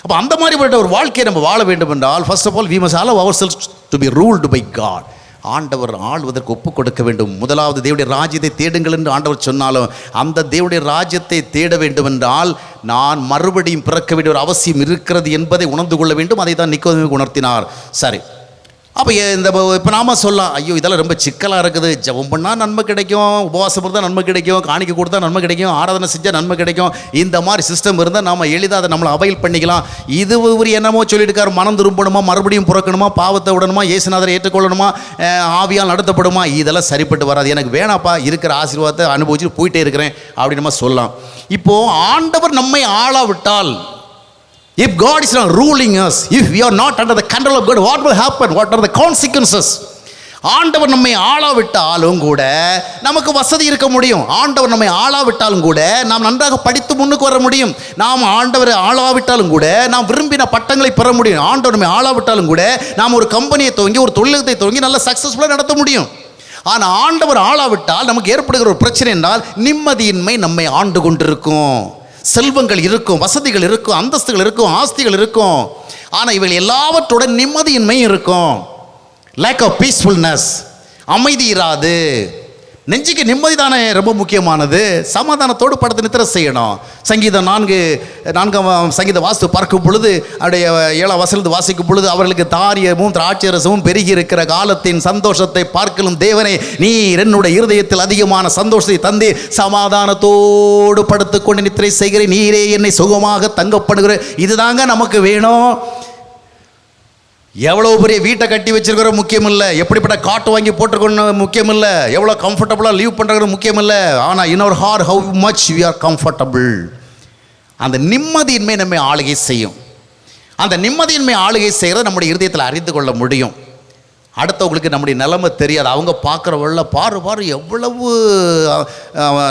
Speaker 1: அப்போ அந்த மாதிரிப்பட்ட ஒரு வாழ்க்கையை நம்ம வாழ வேண்டும் என்றால் first of all we must allow ourselves to be ruled by God. ஆண்டவர் ஆள்வதற்கு ஒப்பு கொடுக்க வேண்டும். முதலாவது தேவனுடைய ராஜ்யத்தை தேடுங்கள் என்று ஆண்டவர் சொன்னாலும் அந்த தேவனுடைய ராஜ்யத்தை தேட வேண்டும் என்றால் நான் மறுபடியும் பிறக்க வேண்டிய ஒரு அவசியம் இருக்கிறது என்பதை உணர்ந்து கொள்ள வேண்டும். அதை தான் நிக்கோதேமுக்கு உணர்த்தினார். சரி, அப்போ இப்போ நாம சொல்லலாம், ஐயோ இதெல்லாம் ரொம்ப சிக்கலாக இருக்குது, ஜெபம் பண்ணால் நன்மை கிடைக்கும், உபவாசம் இருந்தால் நன்மை கிடைக்கும், காணிக்க கொடுத்தா நன்மை கிடைக்கும், ஆராதனை செஞ்சால் நன்மை கிடைக்கும், இந்த மாதிரி சிஸ்டம் இருந்தால் நாம் எளிதாக அதை நம்மளை அவைல் பண்ணிக்கலாம். இது ஒரு என்னமோ சொல்லியிருக்காரு, மனம் திரும்பணுமா, மறுபடியும் பிறக்கணுமா, பாவத்தை விடணுமா, இயேசுநாதரை ஏற்றுக்கொள்ளணுமா, ஆவியால் நடத்தப்படுமா, இதெல்லாம் சரிப்பட்டு வராது, எனக்கு வேணாப்பா, இருக்கிற ஆசீர்வாதத்தை அனுபவிச்சுட்டு போயிட்டே இருக்கிறேன் அப்படின்னு நம்ம சொல்லலாம். இப்போது ஆண்டவர் நம்மை ஆளாவிட்டால், if God is not ruling us, if we are not under the control of God, what will happen? What are the consequences? ஆண்டவர் நம்மை ஆளாவிட்டாலும் கூட நமக்கு வசதி இருக்க முடியும். ஆண்டவர் நம்மை ஆளாவிட்டாலும் கூட நாம் நன்றாக படித்து முன்னுக்கு வர முடியும். நாம் ஆண்டவரை ஆளாவிட்டாலும் கூட நாம் விரும்பின பட்டங்களை பெற முடியும். ஆண்டவர் நம்மை ஆளாவிட்டாலும் கூட நாம் ஒரு கம்பெனியை துவங்கி ஒரு தொழிலகத்தை துவங்கி நல்ல சக்ஸஸ்ஃபுல்லாக நடத்த முடியும். ஆனால் ஆண்டவர் ஆளாவிட்டால் நமக்கு ஏற்படுகிற ஒரு பிரச்சனை என்றால் நிம்மதியின்மை நம்மை ஆண்டு கொண்டிருக்கும். செல்வங்கள் இருக்கும், வசதிகள் இருக்கும், அந்தஸ்துகள் இருக்கும், ஆஸ்திகள் இருக்கும், ஆனால் இவைகள் எல்லாவற்றுடன் நிம்மதியின்மை இருக்கும். லேக் ஆஃப் பீஸ்ஃபுல்னஸ், அமைதி இராது. நெஞ்சுக்கு நிம்மதி தானே ரொம்ப முக்கியமானது. சமாதானத்தோடு படுத்து நித்திரை செய்யணும். சங்கீதம் 4 சங்கீத வாஸ்து பார்க்கும் பொழுது அவருடைய 7 வசனத்தை வாசிக்கும் பொழுது அவர்களுக்கு தாரியமும் திராட்சரசமும் பெருகி இருக்கிற காலத்தின் சந்தோஷத்தை பார்க்கலும் தேவனே நீர் என்னுடைய இருதயத்தில் அதிகமான சந்தோஷத்தை தந்தே சமாதானத்தோடு படுத்துக்கொண்டு நித்திரை செய்கிறேன், நீரே என்னை சுகமாக தங்கப்படுகிற. இதுதாங்க நமக்கு வேணும். எவ்வளோ பெரிய வீட்டை கட்டி வச்சிருக்கிற முக்கியம் இல்லை, எப்படிப்பட்ட காட்டு வாங்கி போட்டிருக்கணும் முக்கியம் இல்லை, எவ்வளோ கம்ஃபர்டபுளாக லீவ் பண்ணுறது முக்கியம் இல்லை. ஆனால் இன்னொரு ஹார் how much we are comfortable. அந்த நிம்மதியின்மை நம்மை ஆளுகை செய்யும். அந்த நிம்மதியின்மை ஆளுகை செய்கிறத நம்முடைய இருதயத்தில் அறிந்து கொள்ள முடியும். அடுத்தவங்களுக்கு நம்முடைய நிலைமை தெரியாது. அவங்க பார்க்குறவள்ள பாரு எவ்வளவு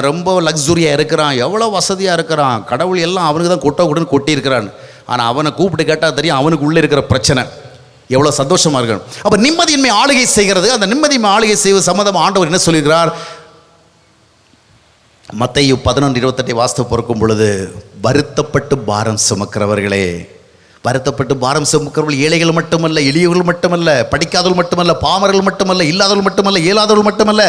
Speaker 1: ரொம்ப லக்ஸுரியாக இருக்கிறான், எவ்வளோ வசதியாக இருக்கிறான், கடவுள் எல்லாம் அவனுக்கு தான் கொட்டன்னு கொட்டியிருக்கிறான். ஆனால் அவனை கூப்பிட்டு கேட்டால் தெரியும் அவனுக்கு உள்ளே இருக்கிற பிரச்சனை எவ்வளோ சந்தோஷமாக இருக்கணும். அப்போ நிம்மதியின்மை ஆளுகை செய்கிறது. அந்த நிம்மதியின்மை ஆளுகை செய்வது சம்மந்தமாக ஆண்டவர் என்ன சொல்கிறார்? மத்தேயு 11:28 வாஸ்து பொறுக்கும் பொழுது, வருத்தப்பட்டு பாரம் சுமக்கிறவர்களே, வருத்தப்பட்டு பாரம் சுமக்கிறவர்கள் ஏழைகள் மட்டுமல்ல, எளியவர்கள் மட்டுமல்ல, படிக்காதவர்கள் மட்டுமல்ல, பாமரர்கள் மட்டுமல்ல, இல்லாதவர்கள் மட்டுமல்ல, இயலாதவர்கள் மட்டுமல்ல,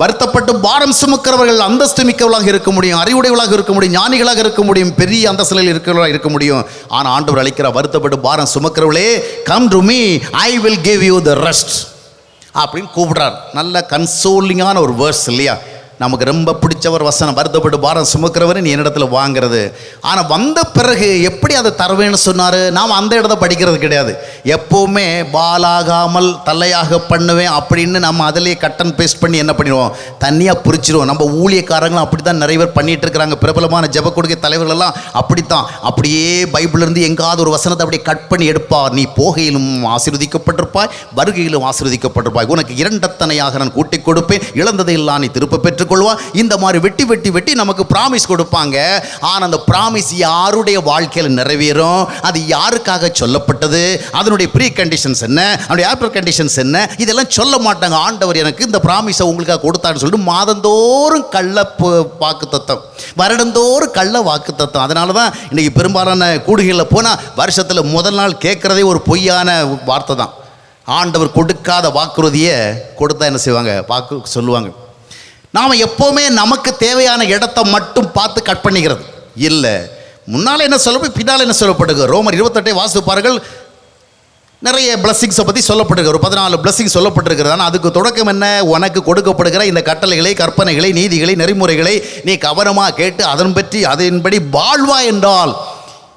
Speaker 1: வருத்தப்பட்டு பாரம் சுமக்கிறவர்கள் அந்தஸ்து மிக்கவர்களாக இருக்க முடியும், அறிவுடையவர்களாக இருக்க முடியும், ஞானிகளாக இருக்க முடியும், பெரிய அந்தஸ்தில் இருக்கிறவர்களாக இருக்க முடியும். ஆனால் ஆண்டவர் அழைக்கிறார், வருத்தப்பட்டு பாரம் சுமக்கிறவர்களே, come to me, I will give you the rest அப்படின்னு கூப்பிடுறார். நல்ல கன்சோலிங்கான ஒரு வேர்ஸ் இல்லையா? நமக்கு ரொம்ப பிடிச்சவர் வசனம், வருத்தப்பட்டு பாரம் சுமக்கிறவரை நீ என்னிடத்துல வாங்கிறது. ஆனால் வந்த பிறகு எப்படி அதை தருவேன்னு சொன்னார்? நாம் அந்த இடத்த படிக்கிறது கிடையாது. எப்போவுமே பாலாகாமல் தலையாக பண்ணுவேன் அப்படின்னு நம்ம அதிலேயே கட் அண்ட் பேஸ்ட் பண்ணி என்ன பண்ணிடுவோம், தனியாக பிரிச்சிடுவோம். நம்ம ஊழியக்காரங்களும் அப்படி தான் நிறைய பேர் பண்ணிகிட்டு இருக்கிறாங்க. பிரபலமான ஜெப கொடுக்கை தலைவர்களெல்லாம் அப்படித்தான், அப்படியே பைபிளிலிருந்து எங்காவது ஒரு வசனத்தை அப்படியே கட் பண்ணி எடுப்பார். நீ போகையிலும் ஆசீர்வதிக்கப்பட்டிருப்பாய், வருகையிலும் ஆசீர்வதிக்கப்பட்டிருப்பாய், உனக்கு இரண்டத்தனையாக நான் கூட்டிக் கொடுப்பேன், இழந்ததையெல்லாம் நீ திருப்ப பெற்று கொள்வா. இந்த மாதிரி வெட்டி வெட்டி வெட்டி நமக்கு பிராமிஸ் கொடுப்பாங்க. ஆனால் அந்த பிராமிஸ் யாருடைய வாழ்க்கையில் நிறைவேறும், அது யாருக்காக சொல்லப்பட்டது, அதனுடைய ப்ரீ கண்டிஷன்ஸ் என்ன, அதனுடைய ஆஃப்டர் கண்டிஷன்ஸ் என்ன, இதெல்லாம் சொல்ல மாட்டாங்க. ஆண்டவர் எனக்கு இந்த பிராமிஸை உங்களுக்காக கொடுத்தான்னு சொல்லிட்டு மாதந்தோறும் கள்ள வாக்கு தத்தம், வருடந்தோறும் கள்ள வாக்கு தத்தம். அதனால தான் இன்றைக்கி பெரும்பாலான கூடுகைகளில் போனால் வருஷத்தில் முதல் நாள் கேட்குறதே ஒரு பொய்யான வார்த்தை தான். ஆண்டவர் கொடுக்காத வாக்குறுதியை கொடுத்தா என்ன செய்வாங்க, வாக்கு சொல்லுவாங்க. நாம் எப்போவுமே நமக்கு தேவையான இடத்தை மட்டும் பார்த்து கட் பண்ணிக்கிறது இல்லை. முன்னால் என்ன சொல்லப்போ பின்னால் என்ன சொல்லப்படுது? ரோமர் 28 வாசித்து பாருங்கள். நிறைய பிளஸ்ஸிங்ஸை பற்றி சொல்லப்பட்டிருக்கு. ஒரு 14 பிளஸ்ஸிங் சொல்லப்பட்டிருக்கிறது. ஆனால் அதுக்கு தொடக்கம் என்ன? உனக்கு கொடுக்கப்படுகிற இந்த கட்டளைகளை, கற்பனைகளை, நீதிகளை, நெறிமுறைகளை நீ கவனமாக கேட்டு அதன்படி வாழ்வா என்றால்,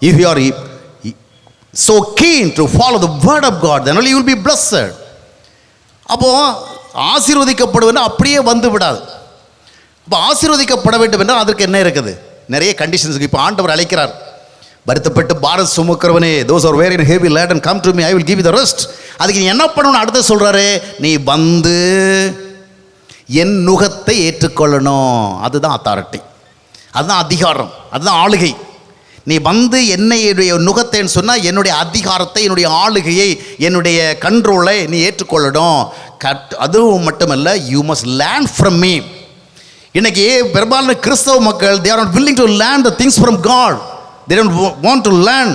Speaker 1: if you are so keen to follow the word of God, then only you will be blessed. அப்போது ஆசீர்வதிக்கப்படுவது அப்படியே வந்து விடாது. இப்போ ஆசீர்வதிக்கப்பட வேண்டும் என்றால் அதற்கு என்ன இருக்குது? நிறைய கண்டிஷன்ஸ். இப்போ ஆண்டவர் அழைக்கிறார், வருத்தப்பட்டு பாரம் சுமக்கிறவனே, those are weary and heavy laden, come to me, I will give you the rest. அதுக்கு நீ என்ன பண்ணணும்னு அடுத்து சொல்கிறாரு, நீ வந்து என் நுகத்தை ஏற்றுக்கொள்ளணும். அதுதான் அத்தாரிட்டி, அதுதான் அதிகாரம், அதுதான் ஆளுகை. நீ வந்து என்னுடைய நுகத்தேன்னு சொன்னால் என்னுடைய அதிகாரத்தை, என்னுடைய ஆளுகையை, என்னுடைய கண்ட்ரோலை நீ ஏற்றுக்கொள்ளணும். அதுவும் மட்டுமல்ல, you must learn from me. இன்னைக்கு பெரும்பாலான கிறிஸ்தவ மக்கள் they are not willing to learn the things from God. They don't want to learn.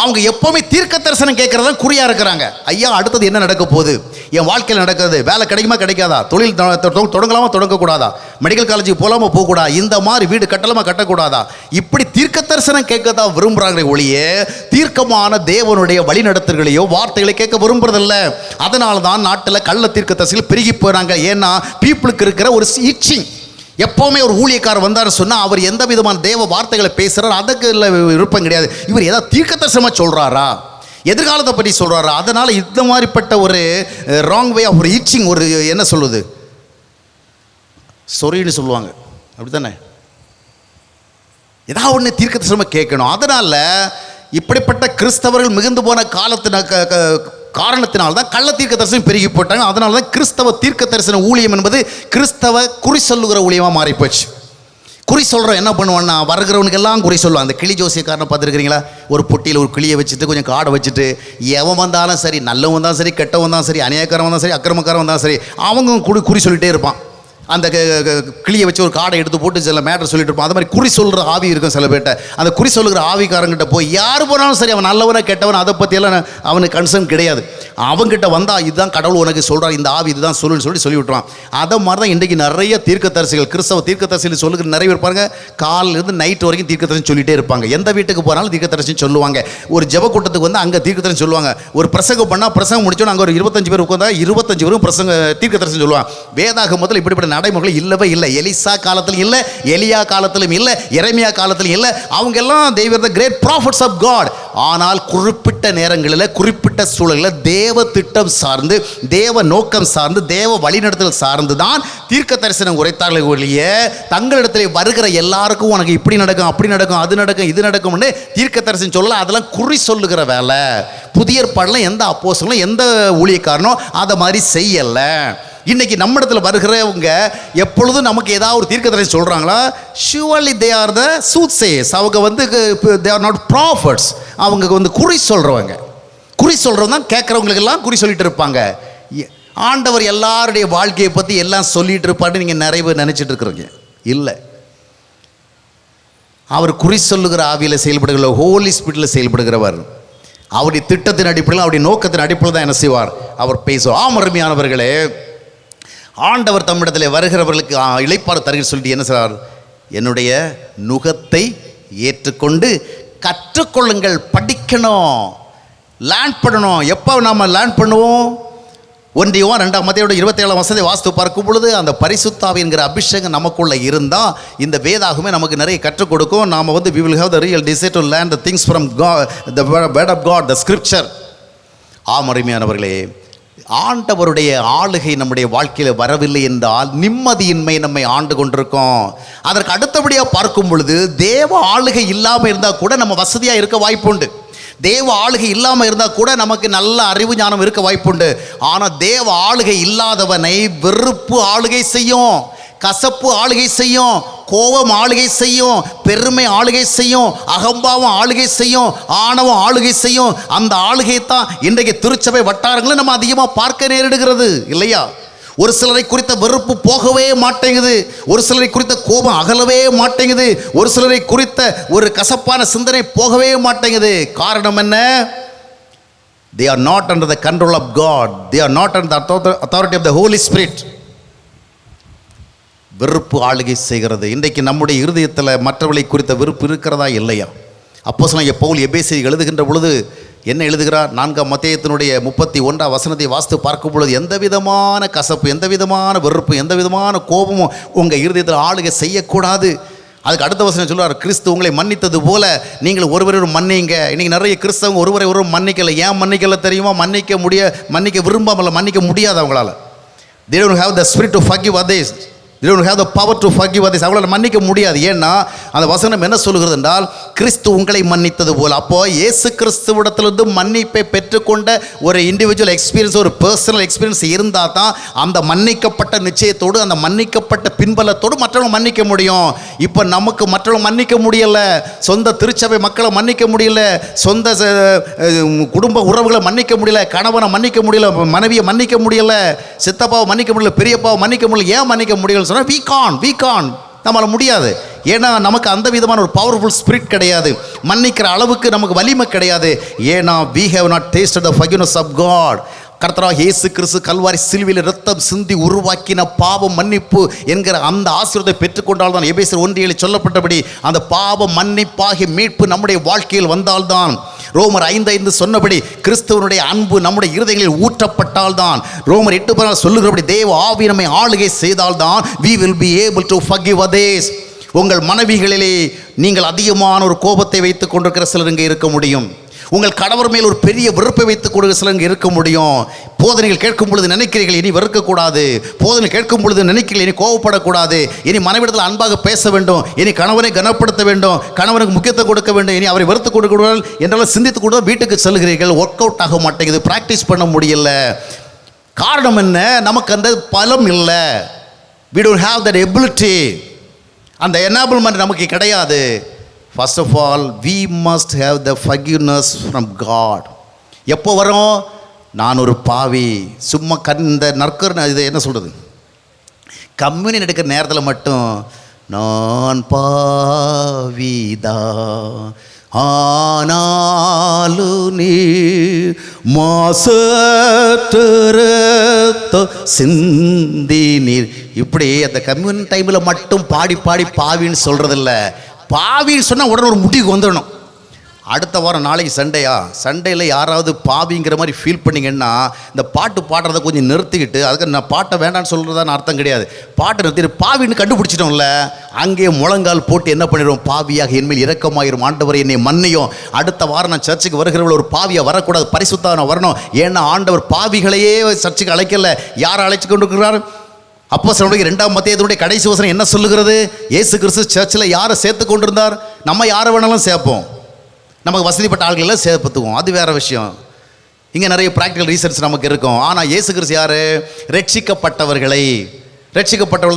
Speaker 1: அவங்க எப்போவுமே தீர்க்க தரிசனம் கேட்கறதா குறியா இருக்கிறாங்க. ஐயா, அடுத்தது என்ன நடக்க போகுது, என் வாழ்க்கையில் நடக்கிறது, வேலை கிடைக்குமா கிடைக்காதா, தொழில் தொடங்கலாமா தொடங்கக்கூடாதா, மெடிக்கல் காலேஜுக்கு போகலாமா போகக்கூடாது, இந்த மாதிரி வீடு கட்டலாமா கட்டக்கூடாதா, இப்படி தீர்க்க தரிசனம் கேட்கதா விரும்புகிறாங்களே ஒழிய தீர்க்கமான தேவனுடைய வழிநடத்தல்களையோ வார்த்தைகளை கேட்க விரும்புறதில்ல. அதனால தான் நாட்டில் கள்ள தீர்க்க தரிசனம் பெருகி போகிறாங்க. ஏன்னா பீப்புளுக்கு இருக்கிற ஒரு இச்சிங். எப்போவுமே ஒரு ஊழியக்காரர் வந்தார் சொன்னால் அவர் எந்த விதமான தேவ வார்த்தைகளை பேசுகிறார் அதுக்கு இல்லை விருப்பம் கிடையாது. இவர் ஏதாவது தீர்க்கதரிசனமாக சொல்கிறாரா, எதிர்காலத்தை பற்றி சொல்கிறாரா. அதனால் இந்த மாதிரிப்பட்ட ஒரு ராங் வே ஆஃப் ரீச்சிங், ஒரு என்ன சொல்லுது, சொரின்னு சொல்லுவாங்க, அப்படி தானே, ஏதாவது ஒன்று தீர்க்கதரிசனமாக கேட்கணும். அதனால் இப்படிப்பட்ட கிறிஸ்தவர்கள் மிகுந்து போன காரணத்தினால்தான் கள்ள தீர்க்க தரிசனம் பெருகி போட்டாங்க. அதனால தான் கிறிஸ்தவ தீர்க்க தரிசன ஊழியம் என்பது கிறிஸ்தவ குறி சொல்லுகிற ஊழியமாக மாறிப்போச்சு. குறி சொல்கிறோம் என்ன பண்ணுவான்னா, வருகிறவனுக்கு எல்லாம் குறி சொல்லுவான். அந்த கிளி ஜோசியக்காரனை பார்த்துருக்கிறீங்களா? ஒரு பொட்டியில் ஒரு கிளியை வச்சுட்டு கொஞ்சம் காடை வச்சுட்டு எவன் வந்தாலும் சரி, நல்லவன் தான் சரி, கெட்டவன் தான் சரி, அநியாயக்காரன் தான் சரி, அக்கிரமக்காரன் தான் சரி, அவங்க குறி சொல்லிகிட்டே இருப்பான். அந்த கிளியை வச்சு ஒரு காடை எடுத்து போட்டு சில மேட்டர் சொல்லிட்டு இருப்பான். அது மாதிரி குறி சொல்கிற ஆவி இருக்கும் சில பேர்ட்ட. அந்த குறி சொல்லுகிற ஆவிக்காரங்கிட்ட போய் யார் போனாலும் சரி, அவன் நல்லவனா கெட்டவன் அதை பற்றியெல்லாம் அவனுக்கு கன்சர்ன் கிடையாது. அவங்ககிட்ட வந்தால் இதுதான் கடவுள் உனக்கு சொல்கிறார், இந்த ஆவி இதுதான் சொல்லுன்னு சொல்லி விட்டுருவான். அதை மாதிரி தான் இன்றைக்கி நிறைய தீர்க்கதரிசிகள், கிறிஸ்தவ தீர்க்கதரிசிகள் சொல்லுகிற நிறைய இருப்பாங்க. காலிலிருந்து நைட் வரைக்கும் தீர்க்கதரிசனம் சொல்லிகிட்டே இருப்பாங்க. எந்த வீட்டுக்கு போனாலும் தீர்க்கதரிசனம் சொல்லுவாங்க. ஒரு ஜெப கூட்டத்துக்கு வந்து அங்கே தீர்க்கதரிசனம் சொல்லுவாங்க. ஒரு பிரசங்கம் பண்ணால் பிரசங்கம் முடிச்சோன்னு அங்கே ஒரு 25 பேர் உட்காந்தா 25 பேரும் தீர்க்கதரிசனம் சொல்லுவாங்க. வேதாகமத்தில் இப்படிப்பட்ட நடைமுறைகள் இல்லவே இல்லை. எலிசா காலத்திலும் இல்லை, எலியா காலத்திலும் இல்லை, எரேமியா காலத்திலும் இல்லை. அவங்க எல்லாம் they were the great prophets of God. ஆனால் குறிப்பிட்ட நேரங்களில், குறிப்பிட்ட சூழலில் தேவ திட்டம் சார்ந்து, தேவ நோக்கம் சார்ந்து, தேவ வழிநடத்தல் சார்ந்து தான் தீர்க்க தரிசனம் உரைத்தார்கள் ஒழிய தங்களிடத்தில் வருகிற எல்லாருக்கும் உனக்கு இப்படி நடக்கும், அப்படி நடக்கும், அது நடக்கும், இது நடக்கும்னு தீர்க்க தரிசனம் சொல்லல. அதெல்லாம் குறி சொல்லுகிற வேலை. புதிய ஏற்பாடுல எந்த அப்போஸ்தலனும் எந்த ஊழியக்காரனும் அதை மாதிரி செய்யலை. இன்னைக்கு நம்ம இடத்துல வருகிறவங்க எப்பொழுதும் நமக்கு ஏதாவது ஒரு தீர்க்கதரிசனம் சொல்கிறாங்களா? Surely they are the soothsayers. அவங்க வந்து தே ஆர் நாட் ப்ராஃபட்ஸ். அவங்க வந்து குறி சொல்கிறவங்க. குறி சொல்கிறவங்க தான் கேட்குறவங்களுக்கெல்லாம் குறி சொல்லிட்டு இருப்பாங்க. ஆண்டவர் எல்லாருடைய வாழ்க்கையை பற்றி எல்லாம் சொல்லிட்டு இருப்பான்னு நீங்கள் நிறைய பேர் நினச்சிட்டு இருக்கிறீங்க. இல்லை, அவர் குறி சொல்லுகிற ஆவியில் செயல்படுகிற ஹோலி ஸ்பிரிட்டில் செயல்படுகிறவர். அவருடைய திட்டத்தின் அடிப்படையில், அவருடைய நோக்கத்தின் அடிப்படையில் தான் என்ன செய்வார், அவர் பேசுவார். அருமையானவர்களே, ஆண்டவர் தம்மிடத்தில் வருகிறவர்களுக்கு இளைப்பாறு தருகிற சொல்லிட்டு என்ன சொல்றார், என்னுடைய நுகத்தை ஏற்றுக்கொண்டு கற்றுக்கொள்ளுங்கள். படிக்கணும், லேர்ன் பண்ணணும். எப்போ நாம் லேர்ன் பண்ணுவோம்? 1 யோவான் 2:27 வாஸ்து பார்க்கும் பொழுது அந்த பரிசுத்தாவி என்கிற அபிஷேகம் நமக்குள்ளே இருந்தால் இந்த வேதாகமே நமக்கு நிறைய கற்றுக் கொடுக்கும். நாம் வந்து we will have the real desire to learn the things from God, the word of God, the scripture. அருமையானவர்களே, ஆண்டவருடைய ஆளுகை நம்முடைய வாழ்க்கையில் வரவில்லை என்றால் நிம்மதியின்மை நம்மை ஆண்டு கொண்டிருக்கோம். அதற்கு அடுத்தபடியாக பார்க்கும் பொழுது தேவ ஆளுகை இல்லாமல் இருந்தால் கூட நம்ம வசதியாக இருக்க வாய்ப்புண்டு. தேவ ஆளுகை இல்லாமல் இருந்தால் கூட நமக்கு நல்ல அறிவு ஞானம் இருக்க வாய்ப்புண்டு. ஆனால் தேவ ஆளுகை இல்லாதவனை வெறுப்பு ஆளுகை செய்யும், கசப்பு ஆளுகை செய்யும், கோபம் ஆளுகை செய்யும், பெருமை ஆளுகை செய்யும், அகம்பாவம் ஆளுகை செய்யும், ஆணவம் ஆளுகை செய்யும். அந்த ஆளுகைத்தான் இன்றைக்கு திருச்சபை வட்டாரங்களும் நம்ம அதிகமாக பார்க்க நேரிடுகிறது இல்லையா? ஒரு சிலரை குறித்த வெறுப்பு போகவே மாட்டேங்குது, ஒரு சிலரை குறித்த கோபம் அகலவே மாட்டேங்குது, ஒரு சிலரை குறித்த ஒரு கசப்பான சிந்தனை போகவே மாட்டேங்குது. காரணம் என்ன? they are not under the control of God, they are not under the authority of the Holy Spirit. வெறுப்பு ஆளுகை செய்கிறது. இன்றைக்கு நம்முடைய இருதயத்தில் மற்றவர்களை குறித்த வெறுப்பு இருக்கிறதா இல்லையா? அப்போஸ்தலனாகிய பவுல் எபேசியருக்கு எழுதுகின்ற பொழுது என்ன எழுதுகிறார்? 4ஆம் அத்தியாயத்தினுடைய 31ஆம் வசனத்தை வாசித்து பார்க்கும் பொழுது எந்த விதமான கசப்பு, எந்த விதமான வெறுப்பு, எந்த விதமான கோபமும் உங்கள் இருதயத்தில் ஆளுகை செய்யக்கூடாது. அதுக்கு அடுத்த வசனம் சொல்லுவார், கிறிஸ்து உங்களை மன்னித்தது போல நீங்கள் ஒருவரும் மன்னிங்க. இன்றைக்கி நிறைய கிறிஸ்தவங்க ஒருவரை மன்னிக்கலை. ஏன் மன்னிக்கலை தெரியுமா? மன்னிக்க விரும்பாமல், மன்னிக்க முடியாது அவங்களால. they don't have the spirit to forgive others. They don't have the power to forgive others. அவங்களால மன்னிக்க முடியாது. ஏன்னா அந்த வசனம் என்ன சொல்லுகிறது என்றால், கிறிஸ்து உங்களை மன்னித்தது போல. அப்போ இயேசு கிறிஸ்துவிடத்திலிருந்து மன்னிப்பை பெற்றுக்கொண்ட ஒரு இண்டிவிஜுவல் எக்ஸ்பீரியன்ஸ், ஒரு பர்சனல் எக்ஸ்பீரியன்ஸ் இருந்தால் தான் அந்த மன்னிக்கப்பட்ட நிச்சயத்தோடு, அந்த மன்னிக்கப்பட்ட பின்பலத்தோடு மற்றவங்க மன்னிக்க முடியும். இப்போ நமக்கு மற்றவங்க மன்னிக்க முடியல, சொந்த திருச்சபை மக்களை மன்னிக்க முடியல, சொந்த குடும்ப உறவுகளை மன்னிக்க முடியல, கணவனை மன்னிக்க முடியல, மனைவியை மன்னிக்க முடியல, சித்தப்பாவை மன்னிக்க முடியல, பெரியப்பாவை மன்னிக்க முடியல. ஏன் மன்னிக்க முடியல சொன்னா, we can't நம்மளால முடியாது. ஏன்னா நமக்கு அந்த விதமான ஒரு பவர்ஃபுல் ஸ்பிரிட் கிடையாது, மன்னிக்கிற அளவுக்கு நமக்கு வலிமை கிடையாது. ஏன்னா we have not tasted the forgiveness of God. கர்த்தராகிய இயேசு கிறிஸ்து கல்வாரி சிலுவையில் இரத்தம் சிந்தி உருவாக்கின பாவ மன்னிப்பு என்கிற அந்த ஆசீர்வாதத்தை பெற்றுக்கொண்டால் தான், எபேசியர் 1:7 சொல்லப்பட்டபடி அந்த பாவ மன்னிப்பாகி மீட்பு நம்முடைய வாழ்க்கையில் வந்தால்தான், ரோமர் 5:5 சொன்னபடி கிறிஸ்துவனுடைய அன்பு நம்முடைய இருதயங்களில் ஊற்றப்பட்டால்தான், ரோமர் 8:14 சொல்லுகிறபடி தேவ ஆவி நம்மை ஆளுகை செய்தால்தான் we will be able to forgive others. உங்கள் மனைவிகளிலே நீங்கள் அதிகமான ஒரு கோபத்தை வைத்துக் கொண்டிருக்கிற சிலர் இங்கே இருக்க முடியும். உங்கள் கணவர் மேல் ஒரு பெரிய வெறுப்பை வைத்துக் கொடுக்க சிலங்க இருக்க முடியும். போதனைகள் கேட்கும் பொழுது நினைக்கிறீர்கள் இனி வெறுக்கக்கூடாது, போதனை கேட்கும் பொழுது நினைக்கிறீர்கள் இனி கோவப்படக்கூடாது, இனி மனைவிடத்தில் அன்பாக பேச வேண்டும், இனி கணவனை கனப்படுத்த வேண்டும், கணவனுக்கு முக்கியத்துவம் கொடுக்க வேண்டும், இனி அவரை வெறுத்து கொடுக்கூடாது என்றாலும் சிந்தித்து கூட வீட்டுக்கு செல்கிறீர்கள். ஒர்க் அவுட் ஆக மாட்டேங்குது, ப்ராக்டிஸ் பண்ண முடியல. காரணம் என்ன? நமக்கு அந்த பலம் இல்லை. we don't have that ability. அந்த enablement நமக்கு கிடையாது. First of all, we must have the forgiveness from God. எப்போ வரும்? நான் ஒரு பாவி, சும்மா இந்த நற்கர் இது என்ன சொல்கிறது, கம்யூனியன் எடுக்கிற நேரத்தில் மட்டும் நான் பாவிதா ஆனாலு நீ மாசற்ற சிந்தி நீர், இப்படி அந்த கம்யூனியன் டைமில் மட்டும் பாடி பாடி பாவின்னு சொல்கிறதில்ல. பாவின்னு சொன்னால் உடனே ஒரு முடிவுக்கு வந்துடணும். அடுத்த வாரம் நாளைக்கு சண்டேயில் யாராவது பாவிங்கிற மாதிரி ஃபீல் பண்ணிங்கன்னா இந்த பாட்டு பாடுறதை கொஞ்சம் நிறுத்திக்கிட்டு, அதுக்கு நான் பாட்டை வேண்டான்னு சொல்கிறதான்னு அர்த்தம் கிடையாது. பாட்டை நிறுத்திட்டு பாவின்னு கண்டுபிடிச்சிட்டோம்ல, அங்கேயே முழங்கால் போட்டு என்ன பண்ணிடுவோம், பாவியாக என்மேல் இரக்கமாயிரும் ஆண்டவர் என்னை மன்னியும். அடுத்த வாரம் நான் சர்ச்சுக்கு வருகிறவர்கள் ஒரு பாவியாக வரக்கூடாது, பரிசுத்தவனா வரணும். ஏன்னா ஆண்டவர் பாவிகளையே சர்ச்சுக்கு அழைக்கல, யாரை அழைச்சி கொண்டு இருக்கிறார்? அப்போஸ்தலர்களுடைய 2ஆம் அத்தியாயத்தினுடைய கடைசி வசனம் என்ன சொல்லுகிறது? இயேசு கிறிஸ்து சர்ச்சில் யாரை சேர்த்து கொண்டிருந்தார்? நம்ம யாரை வேணாலும் சேர்ப்போம், நமக்கு வசதிப்பட்ட ஆள்களெல்லாம் சேர்த்துக்குவோம், அது வேறு விஷயம். இங்கே நிறைய ப்ராக்டிக்கல் ரீசன்ஸ் நமக்கு இருக்கும். ஆனால் இயேசு கிறிஸ்து யார்? ரட்சிக்கப்பட்டவர்கள்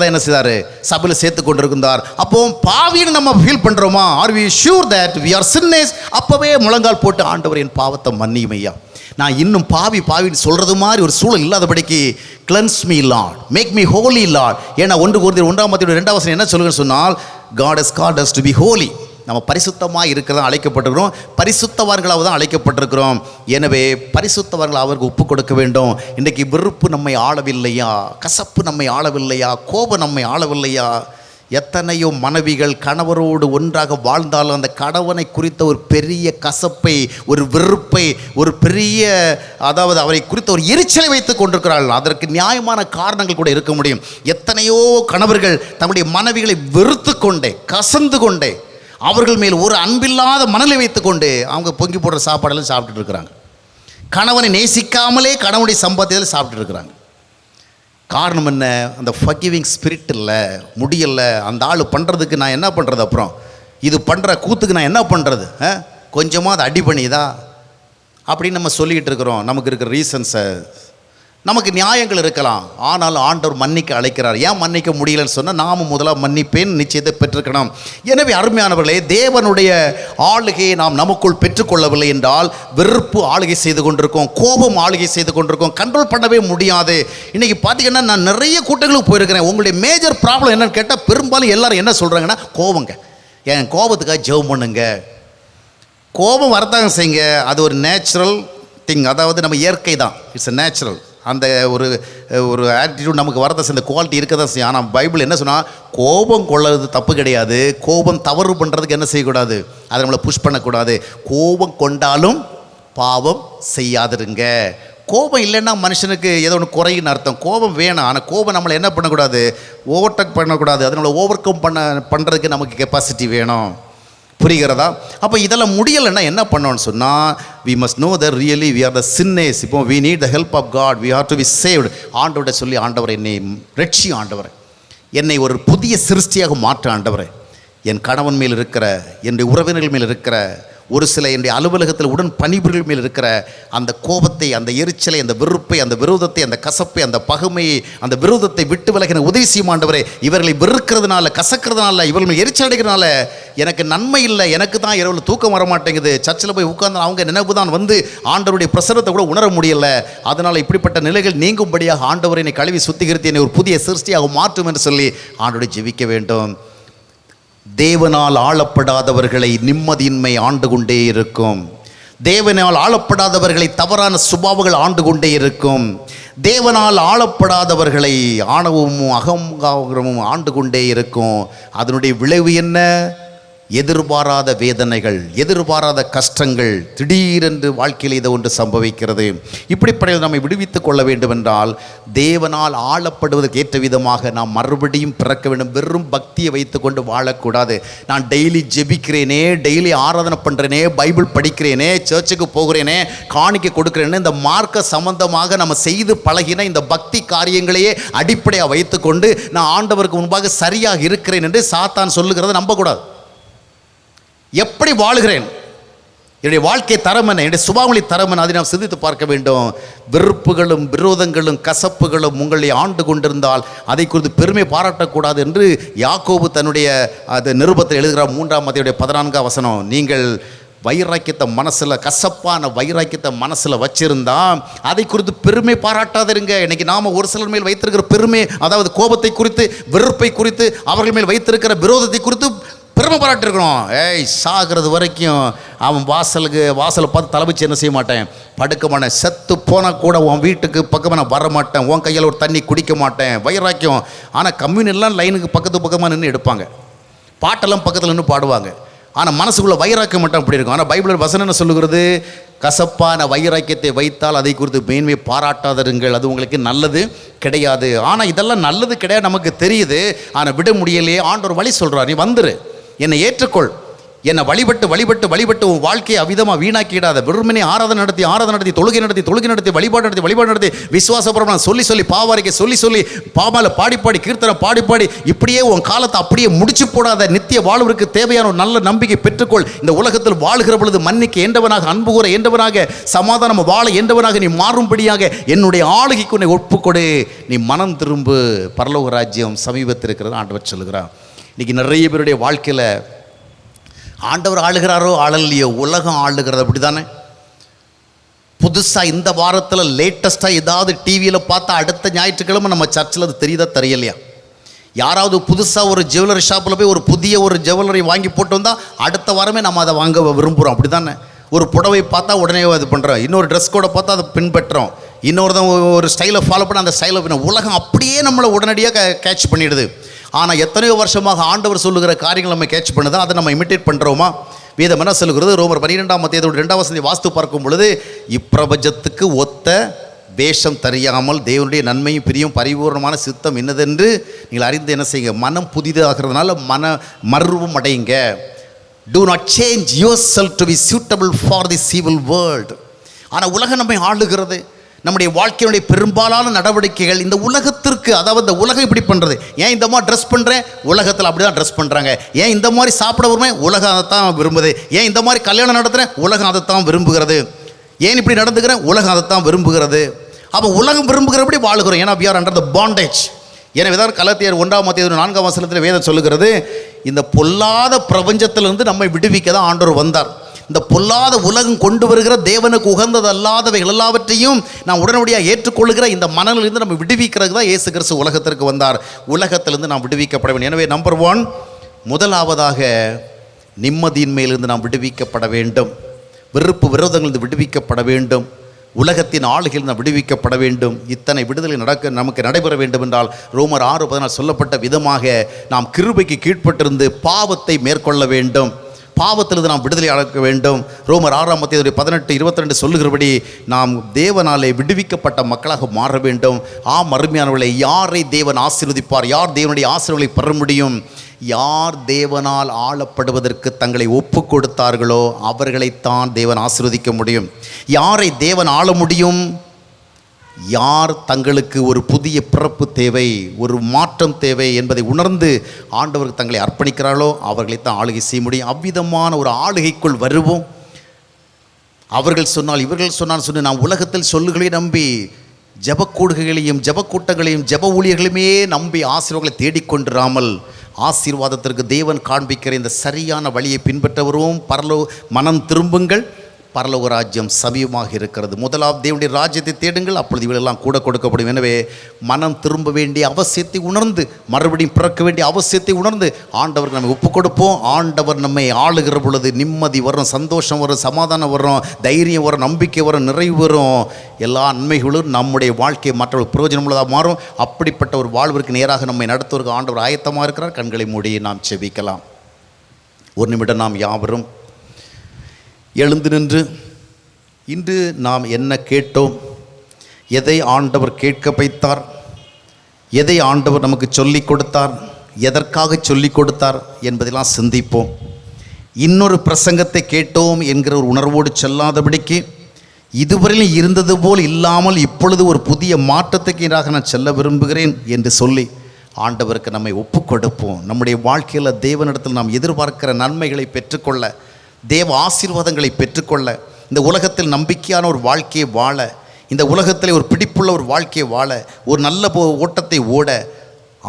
Speaker 1: தான் என்ன செய்தார்? சபையில் சேர்த்து கொண்டிருந்தார். அப்போ பாவின்னு நம்ம ஃபீல் பண்ணுறோமா? Are we sure that we are sinners? அப்போவே முழங்கால் போட்டு ஆண்டவர் என் பாவத்தை மன்னியும் ஐயா, நான் இன்னும் பாவின்னு சொல்கிறது மாதிரி ஒரு சூழல் இல்லாதபடிக்கு cleanse me lord, make me holy lord. ஏன்னா 1 Corinthians 1ஆம் அத்தியாயம் 2ஆம் வசனம் என்ன சொல்லுங்கன்னு சொன்னால், God has called us to be holy. நம்ம பரிசுத்தமாக இருக்கிறதா அழைக்கப்பட்டிருக்கிறோம், பரிசுத்தவான்களாக தான் அழைக்கப்பட்டிருக்கிறோம். எனவே பரிசுத்தவான்கள் அவருக்கு ஒப்பு கொடுக்க வேண்டும். இன்றைக்கு வெறுப்பு நம்மை ஆளவில்லையா? கசப்பு நம்மை ஆளவில்லையா? கோபம் நம்மை ஆளவில்லையா? எத்தனையோ மனைவிகள் கணவரோடு ஒன்றாக வாழ்ந்தாலும் அந்த கணவனை குறித்த ஒரு பெரிய கசப்பை, ஒரு வெறுப்பை, ஒரு பெரிய அதாவது அவரை குறித்த ஒரு எரிச்சலை வைத்து கொண்டிருக்கிறார்கள். அதற்கு நியாயமான காரணங்கள் கூட இருக்க முடியும். எத்தனையோ கணவர்கள் தங்களுடைய மனைவிகளை வெறுத்து கொண்டே, கசந்து கொண்டே, அவர்கள் மேல் ஒரு அன்பில்லாத மனநிலை வைத்து கொண்டு அவங்க பொங்கி போடுற சாப்பாடெல்லாம் சாப்பிட்டுட்டு இருக்கிறாங்க. கணவனை நேசிக்காமலே கணவனுடைய சம்பாத்தியத்தில் சாப்பிட்டு இருக்கிறாங்க. காரணம் என்ன? அந்த ஃபர்கிவிங் ஸ்பிரிட் இல்லை, முடியலை. அந்த ஆள் பண்ணுறதுக்கு நான் என்ன பண்ணுறது, அப்புறம் இது பண்ணுற கூத்துக்கு நான் என்ன பண்ணுறது, கொஞ்சமாக அதை அடி பண்ணிதா அப்படின்னு நம்ம சொல்லிக்கிட்டு இருக்கிறோம். நமக்கு இருக்கிற ரீசன்ஸை, நமக்கு நியாயங்கள் இருக்கலாம், ஆனாலும் ஆண்டவர் மன்னிக்க அழைக்கிறார். ஏன் மன்னிக்க முடியலன்னு சொன்னால், நாம முதலாக மன்னிப்பேன் நிச்சயத்தை பெற்றிருக்கணும். எனவே அருமையானவர்களே, தேவனுடைய ஆளுகையை நாம் நமக்குள் பெற்றுக்கொள்ளவில்லை என்றால் வெறுப்பு ஆளுகை செய்து கொண்டிருக்கோம், கோபம் ஆளுகை செய்து கொண்டிருக்கோம், கண்ட்ரோல் பண்ணவே முடியாது. இன்றைக்கி பார்த்தீங்கன்னா நான் நிறைய கூட்டங்களுக்கு போயிருக்கிறேன். உங்களுடைய மேஜர் ப்ராப்ளம் என்னன்னு கேட்டால் பெரும்பாலும் எல்லாரும் என்ன சொல்கிறாங்கன்னா, கோபங்க, என் கோபத்துக்காக ஜெபம் பண்ணுங்க. கோபம் வரத்தாங்க செய்யுங்க, அது ஒரு நேச்சுரல் திங், அதாவது நம்ம இயற்கை தான், இட்ஸ் அ நேச்சுரல். அந்த ஒரு ஆட்டிடியூட் நமக்கு வரத இந்த குவாலிட்டி இருக்க தான் செய்யும். ஆனால் பைபிள் என்ன சொன்னால், கோபம் கொள்வது தப்பு கிடையாது, கோபம் தவறு பண்ணுறதுக்கு என்ன செய்யக்கூடாது, அதை நம்மளை புஷ் பண்ணக்கூடாது. கோபம் கொண்டாலும் பாவம் செய்யாதிருங்க. கோபம் இல்லைன்னா மனுஷனுக்கு ஏதோ ஒன்று குறையின்னு அர்த்தம். கோபம் வேணும், ஆனால் கோபம் நம்மளை என்ன பண்ணக்கூடாது, ஓவர்டேக் பண்ணக்கூடாது. அதை நம்மளை ஓவர் கம் பண்ணுறதுக்கு நமக்கு கெப்பாசிட்டி வேணும். புரிகிறதா? அப்போ இதெல்லாம் முடியலைன்னா என்ன பண்ணோன்னு சொன்னால், we must know that really we are the sinners. இப்போ we need the help of God, we have to be saved. ஆண்டவரை சொல்லி, ஆண்டவர் என்னை ரட்சி, ஆண்டவர் என்னை ஒரு புதிய சிருஷ்டியாக மாற்ற ஆண்டவரே. என் கணவன் மேல் இருக்கிற, என்னுடைய உறவினர்கள் மேல் இருக்கிற, ஒரு சில என்னுடைய அலுவலகத்தில் உடன் பணிபுரிகள் மேல் இருக்கிற அந்த கோபத்தை, அந்த எரிச்சலை, அந்த வெறுப்பை, அந்த விரோதத்தை, அந்த கசப்பை, அந்த பகைமையை, அந்த விரோதத்தை விட்டு விலக எனக்கு உதவி செய்யும் ஆண்டவரே. இவர்களை வெறுக்கிறதுனால, கசக்கிறதுனால, இவர்கள் எரிச்சல் அடைக்கிறதுனால எனக்கு நன்மை இல்லை. எனக்கு தான் இரவில் தூக்கம் வர மாட்டேங்குது. சர்ச்சில் போய் உட்கார்ந்து அவங்க நினைவு தான் வந்து ஆண்டவருடைய பிரசனத்தை கூட உணர முடியல. அதனால் இப்படிப்பட்ட நிலைகள் நீங்கும்படியாக ஆண்டவரை என்னை கழுவி சுத்திகரித்து என்னை ஒரு புதிய சிருஷ்டியாக மாற்றும் என்று சொல்லி ஆண்டவரை ஜெபிக்க வேண்டும். தேவனால் ஆளப்படாதவர்களை நிம்மதியின்மை ஆண்டு கொண்டே இருக்கும். தேவனால் ஆளப்படாதவர்களை தவறான சுபாவங்கள் ஆண்டு கொண்டே இருக்கும். தேவனால் ஆளப்படாதவர்களை ஆணவமும் அகங்காரமும் ஆண்டு கொண்டே இருக்கும். அதனுடைய விளைவு என்ன? எதிர்பாராத வேதனைகள், எதிர்பாராத கஷ்டங்கள், திடீரென்று வாழ்க்கையில் இதை ஒன்று சம்பவிக்கிறது. இப்படிப்பட்ட நம்மை விடுவித்துக் கொள்ள வேண்டும் என்றால் தேவனால் ஆளப்படுவதற்கு ஏற்ற விதமாக நாம் மறுபடியும் பிறக்க வேண்டும். வெறும் பக்தியை வைத்துக்கொண்டு வாழக்கூடாது. நான் டெய்லி ஜெபிக்கிறேனே, டெய்லி ஆராதனை பண்ணுறேனே, பைபிள் படிக்கிறேனே, சர்ச்சுக்கு போகிறேனே, காணிக்கை கொடுக்குறேனே, இந்த மார்க்க சம்பந்தமாக நம்ம செய்து பழகின இந்த பக்தி காரியங்களையே அடிப்படையாக வைத்துக்கொண்டு நான் ஆண்டவருக்கு முன்பாக சரியாக இருக்கிறேன் என்று சாத்தான் சொல்லுகிறத நம்பக்கூடாது. எப்படி வாழுகிறேன், என்னுடைய வாழ்க்கை தரம் என்ன, என்னுடைய சுபாவளி தரம் என்ன, அதை நாம் சிந்தித்து பார்க்க வேண்டும். வெறுப்புகளும் விரோதங்களும் கசப்புகளும் உங்களை ஆண்டு கொண்டிருந்தால் அதை குறித்து பெருமை பாராட்டக்கூடாது என்று யாக்கோபு தன்னுடைய அது நிருபத்தில் எழுதுகிறார். 3ஆம் அதிகாரம் 14ஆம் வசனம். நீங்கள் வைராக்கியத்தை மனசில், கசப்பான வைராக்கியத்தை மனசில் வச்சிருந்தா அதை குறித்து பெருமை பாராட்டாதிருங்க. இன்னைக்கு நாம் ஒரு சிலர் மேல் வைத்திருக்கிற பெருமை, அதாவது கோபத்தை குறித்து, வெறுப்பை குறித்து, அவர்கள் மேல் வைத்திருக்கிற விரோதத்தை குறித்து பெருமை பாராட்டிருக்கணும். சாகிறது வரைக்கும் அவன் வாசலை பார்த்து தலை வச்சு என்ன செய்ய மாட்டேன், படுக்க மாட்டேன். செத்து போனால் கூட உன் வீட்டுக்கு பக்கமாக நான் வர மாட்டேன், உன் கையில் ஒரு தண்ணி குடிக்க மாட்டேன். வைராக்கியம். ஆனால் கம்யூனிலாம் லைனுக்கு பக்கமாக நின்று எடுப்பாங்க, பாட்டெல்லாம் பக்கத்தில் நின்று பாடுவாங்க. ஆனால் மனசுக்குள்ளே வைராக்கியம் மட்டும் அப்படி இருக்கும். ஆனால் பைபிள் வசனம் என்ன சொல்லுகிறது? கசப்பான வைராக்கியத்தை வைத்தால் அதை குறித்து மேன்மை பாராட்டாதருங்கள், அது உங்களுக்கு நல்லது கிடையாது. ஆனால் இதெல்லாம் நல்லது கிடையாது, நமக்கு தெரியுது. ஆனால் விட முடியலையே. ஆண்டவர் வழி சொல்கிறார், நீ வந்துரு, என்னை ஏற்றுக்கொள், என்னை வழிபட்டு உன் வாழ்க்கையை அவிதமாக வீணாக்கிடாத. வெறுமனே ஆராதனை நடத்தி தொழுகை நடத்தி வழிபாடு நடத்தி விசுவாசபுரம் சொல்லி பாவாரிக்கை சொல்லி பாமால பாடி கீர்த்தனை பாடி இப்படியே உன் காலத்தை அப்படியே முடிச்சு போடாத. நித்திய வாழ்விற்கு தேவையான ஒரு நல்ல நம்பிக்கை பெற்றுக்கொள். இந்த உலகத்தில் வாழுகிற பொழுது மன்னிக்க ஏண்டவனாக, அன்பு கூற ஏண்டவனாக, சமாதானம் வாழ ஏண்டவனாக நீ மாறும்படியாக என்னுடைய ஆளுகைக்கு உன்னை ஒப்புக்கொடு. நீ மனம் திரும்பு, பரலோக ராஜ்யம் சமீபத்தில் இருக்கிறது ஆண்டவர் சொல்லுகிறார். இன்றைக்கி நிறைய பேருடைய வாழ்க்கையில் ஆண்டவர் ஆளுகிறாரோ ஆளலையோ, உலகம் ஆளுகிறது. அப்படி தானே? புதுசாக இந்த வாரத்தில் லேட்டஸ்ட்டாக ஏதாவது டிவியில் பார்த்தா அடுத்த ஞாயிற்றுக்கிழமை நம்ம சர்ச்சில் அது தெரியுதா தெரியலையா? யாராவது புதுசாக ஒரு ஜுவல்லரி ஷாப்பில் போய் ஒரு புதிய ஒரு ஜுவல்லரி வாங்கி போட்டு வந்தால் அடுத்த வாரமே நம்ம அதை வாங்க விரும்புகிறோம். அப்படி தானே? ஒரு புடவை பார்த்தா உடனே இது பண்ணுறோம், இன்னொரு ட்ரெஸ் கோடை பார்த்தா அதை பின்பற்றுறோம், இன்னொரு தான் ஒரு ஸ்டைலை ஃபாலோ பண்ண அந்த ஸ்டைலை பண்ண உலகம் அப்படியே நம்மளை உடனடியாக கேட்ச் பண்ணிடுது. ஆனால் எத்தனையோ வருஷமாக ஆண்டவர் சொல்லுகிற காரியங்கள் நம்ம கேட்ச் பண்ணுதா? அதை நம்ம இமிட்டேட் பண்ணுறோமா? வேதம் என்ன சொல்லுகிறது? ரோமர் 12ஆம் அத்தியாயத்தோட 2ஆம் வசனத்தை வாஸ்து பார்க்கும் பொழுது, இப்பிரபஞ்சத்துக்கு ஒத்த வேஷம் தெரியாமல் தேவனுடைய நன்மையும் பிரியும் பரிபூர்ணமான சித்தம் என்னதென்று நீங்கள் அறிந்து என்ன செய்யுங்க, மனம் புதிதாகிறதுனால மறுரூபம் அடையுங்க. Do not change yourself to be suitable for this evil world. ஆனால் உலகம் நம்மை ஆளுகிறது. நம்முடைய வாழ்க்கையினுடைய பெரும்பாலான நடவடிக்கைகள் இந்த உலகத்திற்கு, அதாவது இந்த உலகம் இப்படி பண்ணுறது. ஏன் இந்த மாதிரி ட்ரெஸ் பண்ணுறேன், உலகத்தில் அப்படி தான் ட்ரெஸ் பண்ணுறாங்க. ஏன் இந்த மாதிரி சாப்பிட வருவேன், உலகம் அதைத்தான் விரும்புது. ஏன் இந்த மாதிரி கல்யாணம் நடத்துகிறேன், உலகம் அதைத்தான் விரும்புகிறது. ஏன் இப்படி நடந்துக்கிறேன், உலகம் அதைத்தான் விரும்புகிறது. அப்போ உலகம் விரும்புகிறபடி வாழுகிறோம். ஏன்னா we are under the bondage. எனவே தான் கலாத்தியர் 1ஆம் அத்தியாயம் 4ஆம் வசனத்தில் வேதம் சொல்லுகிறது, இந்த பொல்லாத பிரபஞ்சத்திலிருந்து நம்மை விடுவிக்க தான் ஆண்டவர் வந்தார். இந்த பொல்லாத உலகம் கொண்டு வருகிற தேவனுக்கு உகந்தது அல்லாதவைகள் எல்லாவற்றையும் நாம் உடனடியாக ஏற்றுக்கொள்கிற இந்த மனநிலிருந்து நம்ம விடுவிக்கிறதுக்கு தான் இயேசு கிறிஸ்து உலகத்திற்கு வந்தார். உலகத்திலிருந்து நாம் விடுவிக்கப்பட வேண்டும். எனவே நம்பர் 1, முதலாவதாக நிம்மதியின்மையிலிருந்து நாம் விடுவிக்கப்பட வேண்டும். வெறுப்பு விரோதங்களிலிருந்து விடுவிக்கப்பட வேண்டும். உலகத்தின் ஆளுகையில் நாம் விடுவிக்கப்பட வேண்டும். இத்தனை விடுதலை நமக்கு நடைபெற வேண்டும் என்றால் ரோமர் 6:14 சொல்லப்பட்ட விதமாக நாம் கிருபைக்கு கீழ்ப்பட்டிருந்து பாவத்தை மேற்கொள்ள வேண்டும். பாவத்திலிருந்து நாம் விடுதலை அடைக்க வேண்டும். ரோமர் 6ஆம் அத்தியாயம் 18-22 சொல்லுகிறபடி நாம் தேவனாலே விடுவிக்கப்பட்ட மக்களாக மாற வேண்டும். அருமையானவர்களே, யாரை தேவன் ஆசீர்வதிப்பார், யார் தேவனுடைய ஆசீர்வாதங்களை பெற முடியும்? யார் தேவனால் ஆளப்படுவதற்கு தங்களை ஒப்பு கொடுத்தார்களோ அவர்களைத்தான் தேவன் ஆசீர்வதிக்க முடியும். யாரை தேவன் ஆள முடியும்? யார் தங்களுக்கு ஒரு புதிய பிறப்பு தேவை, ஒரு மாற்றம் தேவை என்பதை உணர்ந்து ஆண்டவருக்கு தங்களை அர்ப்பணிக்கிறார்களோ அவர்களைத்தான் ஆளுகை செய்ய முடியும். அவ்விதமான ஒரு ஆளுகைக்குள் வருவோம். அவர்கள் சொன்னால் இவர்கள் சொன்னால் சொல்லி நாம் உலகத்தில் சொல்லுகளை நம்பி ஜபக்கூடுகைகளையும் ஜபக்கூட்டங்களையும் ஜப ஊழியர்களையுமே நம்பி ஆசீர்வாதங்களை தேடிக்கொண்டிராமல் ஆசீர்வாதத்திற்கு தேவன் காண்பிக்கிற இந்த சரியான வழியை பின்பற்றவரும் மனம் திரும்புங்கள், பரலோக ராஜ்யம் சமீபமாக இருக்கிறது. முதலாவது தேவனுடைய ராஜ்யத்தை தேடுங்கள், அப்பொழுது இவளெல்லாம் கூட கொடுக்கப்படும். எனவே மனம் திரும்ப வேண்டிய அவசியத்தை உணர்ந்து, மறுபடியும் பிறக்க வேண்டிய அவசியத்தை உணர்ந்து ஆண்டவருக்கு நம்ம ஒப்பு கொடுப்போம். ஆண்டவர் நம்மை ஆளுகிற பொழுது நிம்மதி வரும், சந்தோஷம் வரும், சமாதானம் வரும், தைரியம் வரும், நம்பிக்கை வரும், நிறைவு வரும். எல்லா நன்மைகளும் நம்முடைய வாழ்க்கையை மற்றவர்கள் பிரயோஜனம் உள்ளதாக மாறும். அப்படிப்பட்ட ஒரு வாழ்விற்கு நேராக நம்மை நடத்துவதற்கு ஆண்டவர் ஆயத்தமாக இருக்கிறார். கண்களை மூடி நாம் செபிக்கலாம். ஒரு நிமிடம் நாம் யாவரும் எழுந்து நின்று இன்று நாம் என்ன கேட்டோம், எதை ஆண்டவர் கேட்க வைத்தார், எதை ஆண்டவர் நமக்கு சொல்லிக் கொடுத்தார், எதற்காக சொல்லிக் கொடுத்தார் என்பதெல்லாம் சிந்திப்போம். இன்னொரு பிரசங்கத்தை கேட்டோம் என்கிற ஒரு உணர்வோடு செல்லாதபடிக்கு இதுவரையில் இருந்தது போல் இல்லாமல் இப்பொழுது ஒரு புதிய மாற்றத்துக்கு எதிராக நான் செல்ல விரும்புகிறேன் என்று சொல்லி ஆண்டவருக்கு நம்மை ஒப்பு கொடுப்போம். நம்முடைய வாழ்க்கையில் தேவனிடத்தில் நாம் எதிர்பார்க்கிற நன்மைகளை பெற்றுக்கொள்ள, தேவ ஆசீர்வாதங்களை பெற்றுக்கொள்ள, இந்த உலகத்தில் நம்பிக்கையான ஒரு வாழ்க்கையை வாழ, இந்த உலகத்தில் ஒரு பிடிப்புள்ள ஒரு வாழ்க்கையை வாழ, ஒரு நல்ல ஓட்டத்தை ஓட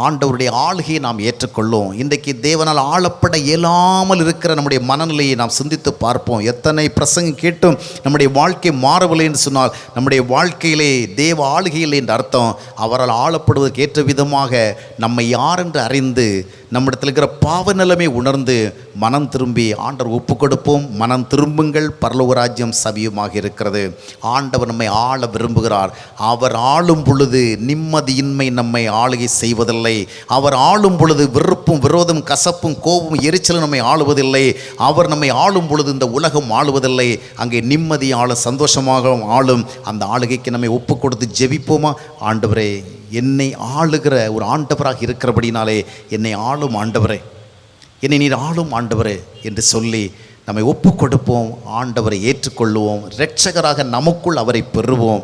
Speaker 1: ஆண்டவருடைய ஆளுகையை நாம் ஏற்றுக்கொள்ளும். இன்றைக்கு தேவனால் ஆளப்பட இயலாமல் இருக்கிற நம்முடைய மனநிலையை நாம் சிந்தித்து பார்ப்போம். எத்தனை பிரசங்கம் கேட்டும் நம்முடைய வாழ்க்கை மாறவில்லை என்று சொன்னால் நம்முடைய வாழ்க்கையிலே தேவ ஆளுகையில் என்ற அர்த்தம் அவரால் ஆளப்படுவதற்கு ஏற்ற விதமாக நம்மை யார் என்று அறிந்து நம்மிடத்தில் இருக்கிற பாவ நிலைமை உணர்ந்து மனம் திரும்பி ஆண்டவர் ஒப்பு கொடுப்போம். மனம் திரும்புங்கள், பரலோக ராஜ்யம் சமீபமாக இருக்கிறது. ஆண்டவர் நம்மை ஆள விரும்புகிறார். அவர் ஆளும் பொழுது நிம்மதியின்மை நம்மை ஆளுகை செய்வதில்லை. அவர் ஆளும் பொழுது வெறுப்பும் விரோதம் கசப்பும் கோபமும் எரிச்சலும் நம்மை ஆளுவதில்லை. அவர் நம்மை ஆளும் பொழுது இந்த உலகம் ஆளுவதில்லை. அங்கே நிம்மதி ஆளும், சந்தோஷமாக ஆளும். அந்த ஆளுகைக்கு நம்மை ஒப்பு கொடுத்து ஜெபிப்போமா? ஆண்டவரே, என்னை ஆளுகிற ஒரு ஆண்டவராக இருக்கிறபடினாலே என்னை ஆளும் ஆண்டவரே, என்னை நீர் ஆளும் ஆண்டவரே என்று சொல்லி நம்மை ஒப்பு கொடுப்போம். ஆண்டவரை ஏற்றுக்கொள்ளுவோம். இரட்சகராக நமக்குள் அவரை பெறுவோம்.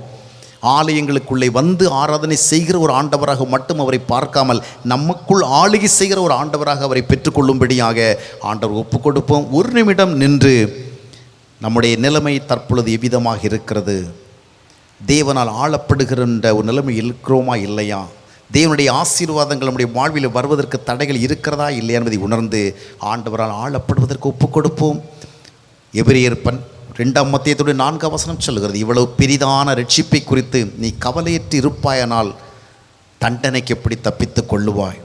Speaker 1: ஆலயங்களுக்குள்ளே வந்து ஆராதனை செய்கிற ஒரு ஆண்டவராக மட்டும் அவரை பார்க்காமல் நமக்குள் ஆளுகை செய்கிற ஒரு ஆண்டவராக அவரை பெற்றுக்கொள்ளும்படியாக ஆண்டவர் ஒப்பு கொடுப்போம். ஒரு நிமிடம் நின்று நம்முடைய நிலைமை தற்பொழுது எவ்விதமாக இருக்கிறது, தேவனால் ஆளப்படுகின்ற ஒரு நிலைமை இருக்கிறோமா இல்லையா, தேவனுடைய ஆசீர்வாதங்கள் நம்முடைய வாழ்வில் வருவதற்கு தடைகள் இருக்கிறதா இல்லையா என்பதை உணர்ந்து ஆண்டவரால் ஆளப்படுவதற்கு ஒப்பு கொடுப்போம். எபிரேயர் 2ஆம் அத்தியாயத்தோடு 4ஆம் வசனம் சொல்லுகிறது, இவ்வளவு பெரிதான ரட்சிப்பை குறித்து நீ கவலையற்று இருப்பாயானால் தண்டனைக்கு எப்படி தப்பித்துக் கொள்ளுவாய்?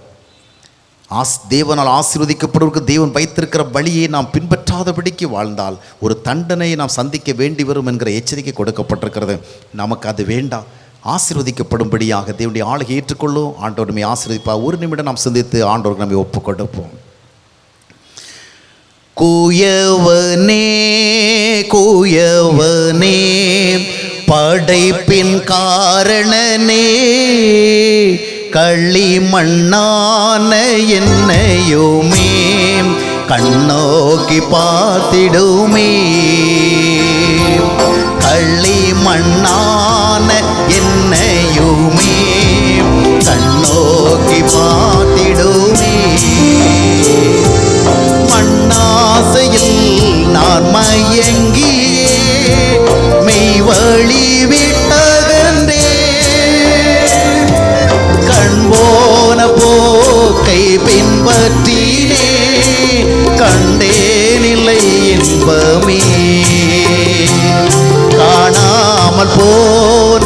Speaker 1: தேவனால் ஆசீர்வதிக்கப்படுவதற்கு தேவன் வைத்திருக்கிற வழியை நாம் பின்பற்றாதபடிக்கு வாழ்ந்தால் ஒரு தண்டனையை நாம் சந்திக்க வேண்டி வரும் என்கிற எச்சரிக்கை கொடுக்கப்பட்டிருக்கிறது. நமக்கு அது வேண்டாம். ஆசீர்வதிக்கப்படும்படியாக தேவனுடைய ஆளுகை ஏற்றுக்கொள்ளும். ஆண்டவர் நம்மை ஆசீர்வதிப்பா. ஒரு நிமிடம் நாம் சிந்தித்து ஆண்டவருக்கு நம்மை ஒப்பு கொடுப்போம். கூயவனே கூயவனே படைப்பின் காரணனே, களிமண்ணான என்னையுமே கண்ணோக்கி பார்த்திடுமே, களிமண்ணான என்னையுமே கண்ணோக்கி பார்த்திடுமே. மண்ணாசையில் நான் மயங்கியே மெய்வழி விட்டகன்றே, கண்போன போக்கை பின்பற்றினே கண்டேனில்லை இன்பமே. காணாமல் போன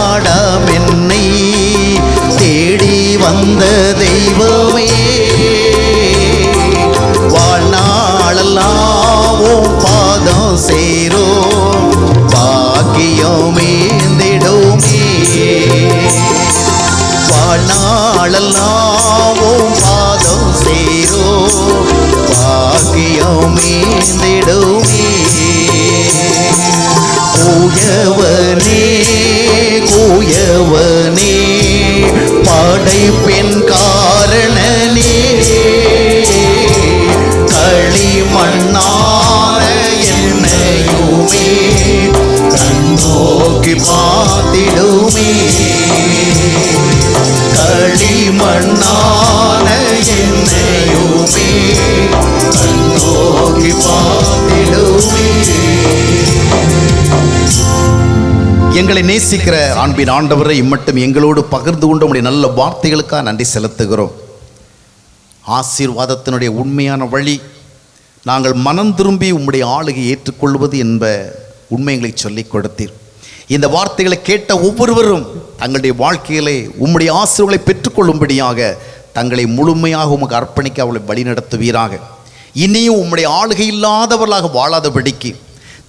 Speaker 1: ஆடம் என்னை தேடி வந்த தெய்வமே, வாழ்நாளெல்லாம் பாதம் சேரோ பாக்கியமேந்திடுமே, வாழ்நாளெல்லாம் பாதம் சேரோ பாக்கியமேந்திடுமே. கூயவனே கூயவனே படைப்பின் காரணனே, களிமண்ணான என்னையுமே கண்ணோக்கி பார்த்திடுமே. களிமண்ணான என்னையுமே கண்ணோக்கி பார்த்திடுமே. எங்களை நேசிக்கிற அன்பின் ஆண்டவரை இம்மட்டும் எங்களோடு பகிர்ந்து கொண்ட உடைய நல்ல வார்த்தைகளுக்காக நன்றி செலுத்துகிறோம். ஆசீர்வாதத்தினுடைய உண்மையான வழி நாங்கள் மனம் திரும்பி உம்முடைய ஆளுகை ஏற்றுக்கொள்வது என்ப உண்மை எங்களை சொல்லிக் கொடுத்தீர். இந்த வார்த்தைகளை கேட்ட ஒவ்வொருவரும் தங்களுடைய வாழ்க்கையிலே உம்முடைய ஆசீர்வாதங்களை பெற்றுக்கொள்ளும்படியாக தங்களை முழுமையாக உமக்கு அர்ப்பணிக்க அவளை வழிநடத்துவீராக. இனியும் உம்முடைய ஆளுகை இல்லாதவர்களாக வாழாதபடிக்கு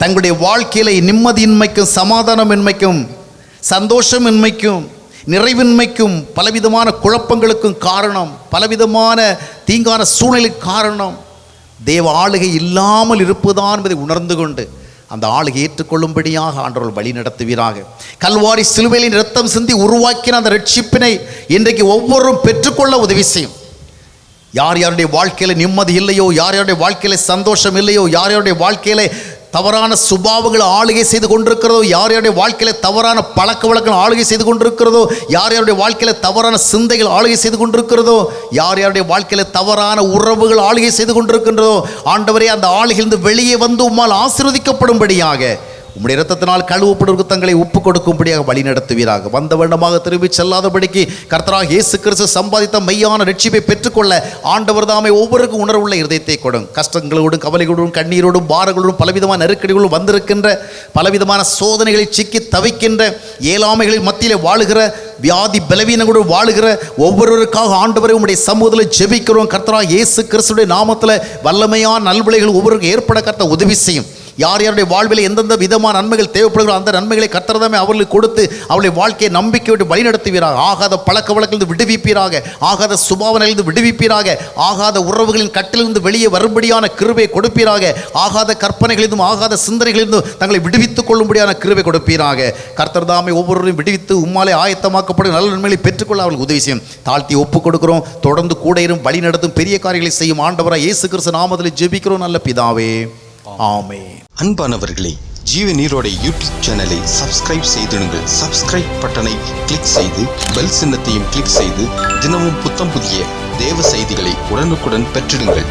Speaker 1: தங்களுடைய வாழ்க்கையில நிம்மதியின்மைக்கும் சமாதானமின்மைக்கும் சந்தோஷமின்மைக்கும் நிறைவின்மைக்கும் பலவிதமான குழப்பங்களுக்கும் காரணம், பலவிதமான தீங்கான சூழ்நிலை காரணம் தேவ ஆளுகை இல்லாமல் இருப்பதுதான் என்பதை உணர்ந்து கொண்டு அந்த ஆளுகை ஏற்றுக்கொள்ளும்படியாக ஆண்டவர்கள் வழி நடத்துவீராக. கல்வாரி சிலுவையின் இரத்தம் சிந்தி உருவாக்கின அந்த ரட்சிப்பினை இன்றைக்கு ஒவ்வொருவரும் பெற்றுக்கொள்ள உதவி செய்யும். யார் யாருடைய வாழ்க்கையில் நிம்மதி இல்லையோ, யார் யாருடைய வாழ்க்கையில் சந்தோஷம் இல்லையோ, யார் யாருடைய வாழ்க்கையில் தவறான சுபாவங்கள் ஆளுகை செய்து கொண்டிருக்கிறதோ, யார் யாருடைய வாழ்க்கையில் தவறான பழக்க வழக்கங்கள் ஆளுகை செய்து கொண்டிருக்கிறதோ, யார் யாருடைய வாழ்க்கையில் தவறான சிந்தைகள் ஆளுகை செய்து கொண்டிருக்கிறதோ, யார் யாருடைய வாழ்க்கையில் தவறான உறவுகள் ஆளுகை செய்து கொண்டிருக்கின்றதோ, ஆண்டவரே அந்த ஆளுகையிலிருந்து வெளியே வந்து உம்மால் ஆசீர்வதிக்கப்படும்படியாக உம்முடைய இரத்தத்தினால் கழுவப்படுவதற்கு தங்களை ஒப்பு கொடுக்கும்படியாக வழி நடத்துவீராக. வந்த வருடமாக திரும்பி செல்லாதபடிக்கு கர்த்தராக இயேசு கிறிஸ்து சம்பாதித்த மெய்யான ரட்சிப்பை பெற்றுக்கொள்ள ஆண்டவர் தாமே ஒவ்வொருக்கும் உணர்வுள்ள இருதயத்தை கொடுங்க. கஷ்டங்களோடும் கவலைகளோடும் கண்ணீரோடும் பாரங்களோடும் பலவிதமான நெருக்கடிகளும் வந்திருக்கின்ற பலவிதமான சோதனைகளில் சிக்கி தவிக்கின்ற இயலாமைகளில் மத்தியிலே வாழுகிற வியாதி பலவீனங்களோடு வாழுகிற ஒவ்வொருவருக்காக ஆண்டவரை உம்முடைய சமூகத்தில் ஜெபிக்கிறோம். கர்த்தராக இயேசு கிறிஸ்துடைய நாமத்தில் வல்லமையான நல்விளைகள் ஒவ்வொருவருக்கும் ஏற்பட கர்த்தர் உதவி செய்யும். யார் யாருடைய வாழ்வில் எந்தெந்த விதமான நன்மைகள் தேவைப்படுகிறோ அந்த நன்மைகளை கர்த்தர்தாமே அவர்களுக்கு கொடுத்து அவளுடைய வாழ்க்கையை நம்பிக்கையோடு வழிநடத்துவீராக. ஆகாத பழக்க வழக்கிலிருந்து விடுவிப்பீராக, ஆகாத சுபாவனையிலிருந்து விடுவிப்பீராக, ஆகாத உறவுகளின் கட்டிலிருந்து வெளியே வரும்படியான கிருபை கொடுப்பீராக, ஆகாத கற்பனைகளிலிருந்தும் ஆகாத சிந்தனைகளிலிருந்தும் தங்களை விடுவித்துக் கொள்ளும்படியான கிருபை கொடுப்பீராக. கர்த்தர்தாமே ஒவ்வொருவரையும் விடுவித்து உம்மாலே ஆயத்தமாக்கப்படும் நல்ல நன்மைகளை பெற்றுக்கொள்ள அவர்களுக்கு உதவி செய்யும். தாழ்த்தி ஒப்புக் கொடுக்கிறோம். தொடர்ந்து கூட இரும், வழி நடத்தும், பெரிய காரியங்களை செய்யும் ஆண்டவராய் இயேசு கிறிஸ்து நாமத்தில் ஜெபிக்கிறோம் நல்ல பிதாவே, ஆமென்.
Speaker 2: அன்பானவர்களே, ஜீவ நீரோடை யூடியூப் சேனலை சப்ஸ்கிரைப் செய்திடுங்கள். சப்ஸ்கிரைப் பட்டனை கிளிக் செய்து பெல் சின்னத்தையும் கிளிக் செய்து தினமும் புத்தம் புதிய தேவ செய்திகளை உடனுக்குடன் பெற்றிடுங்கள்.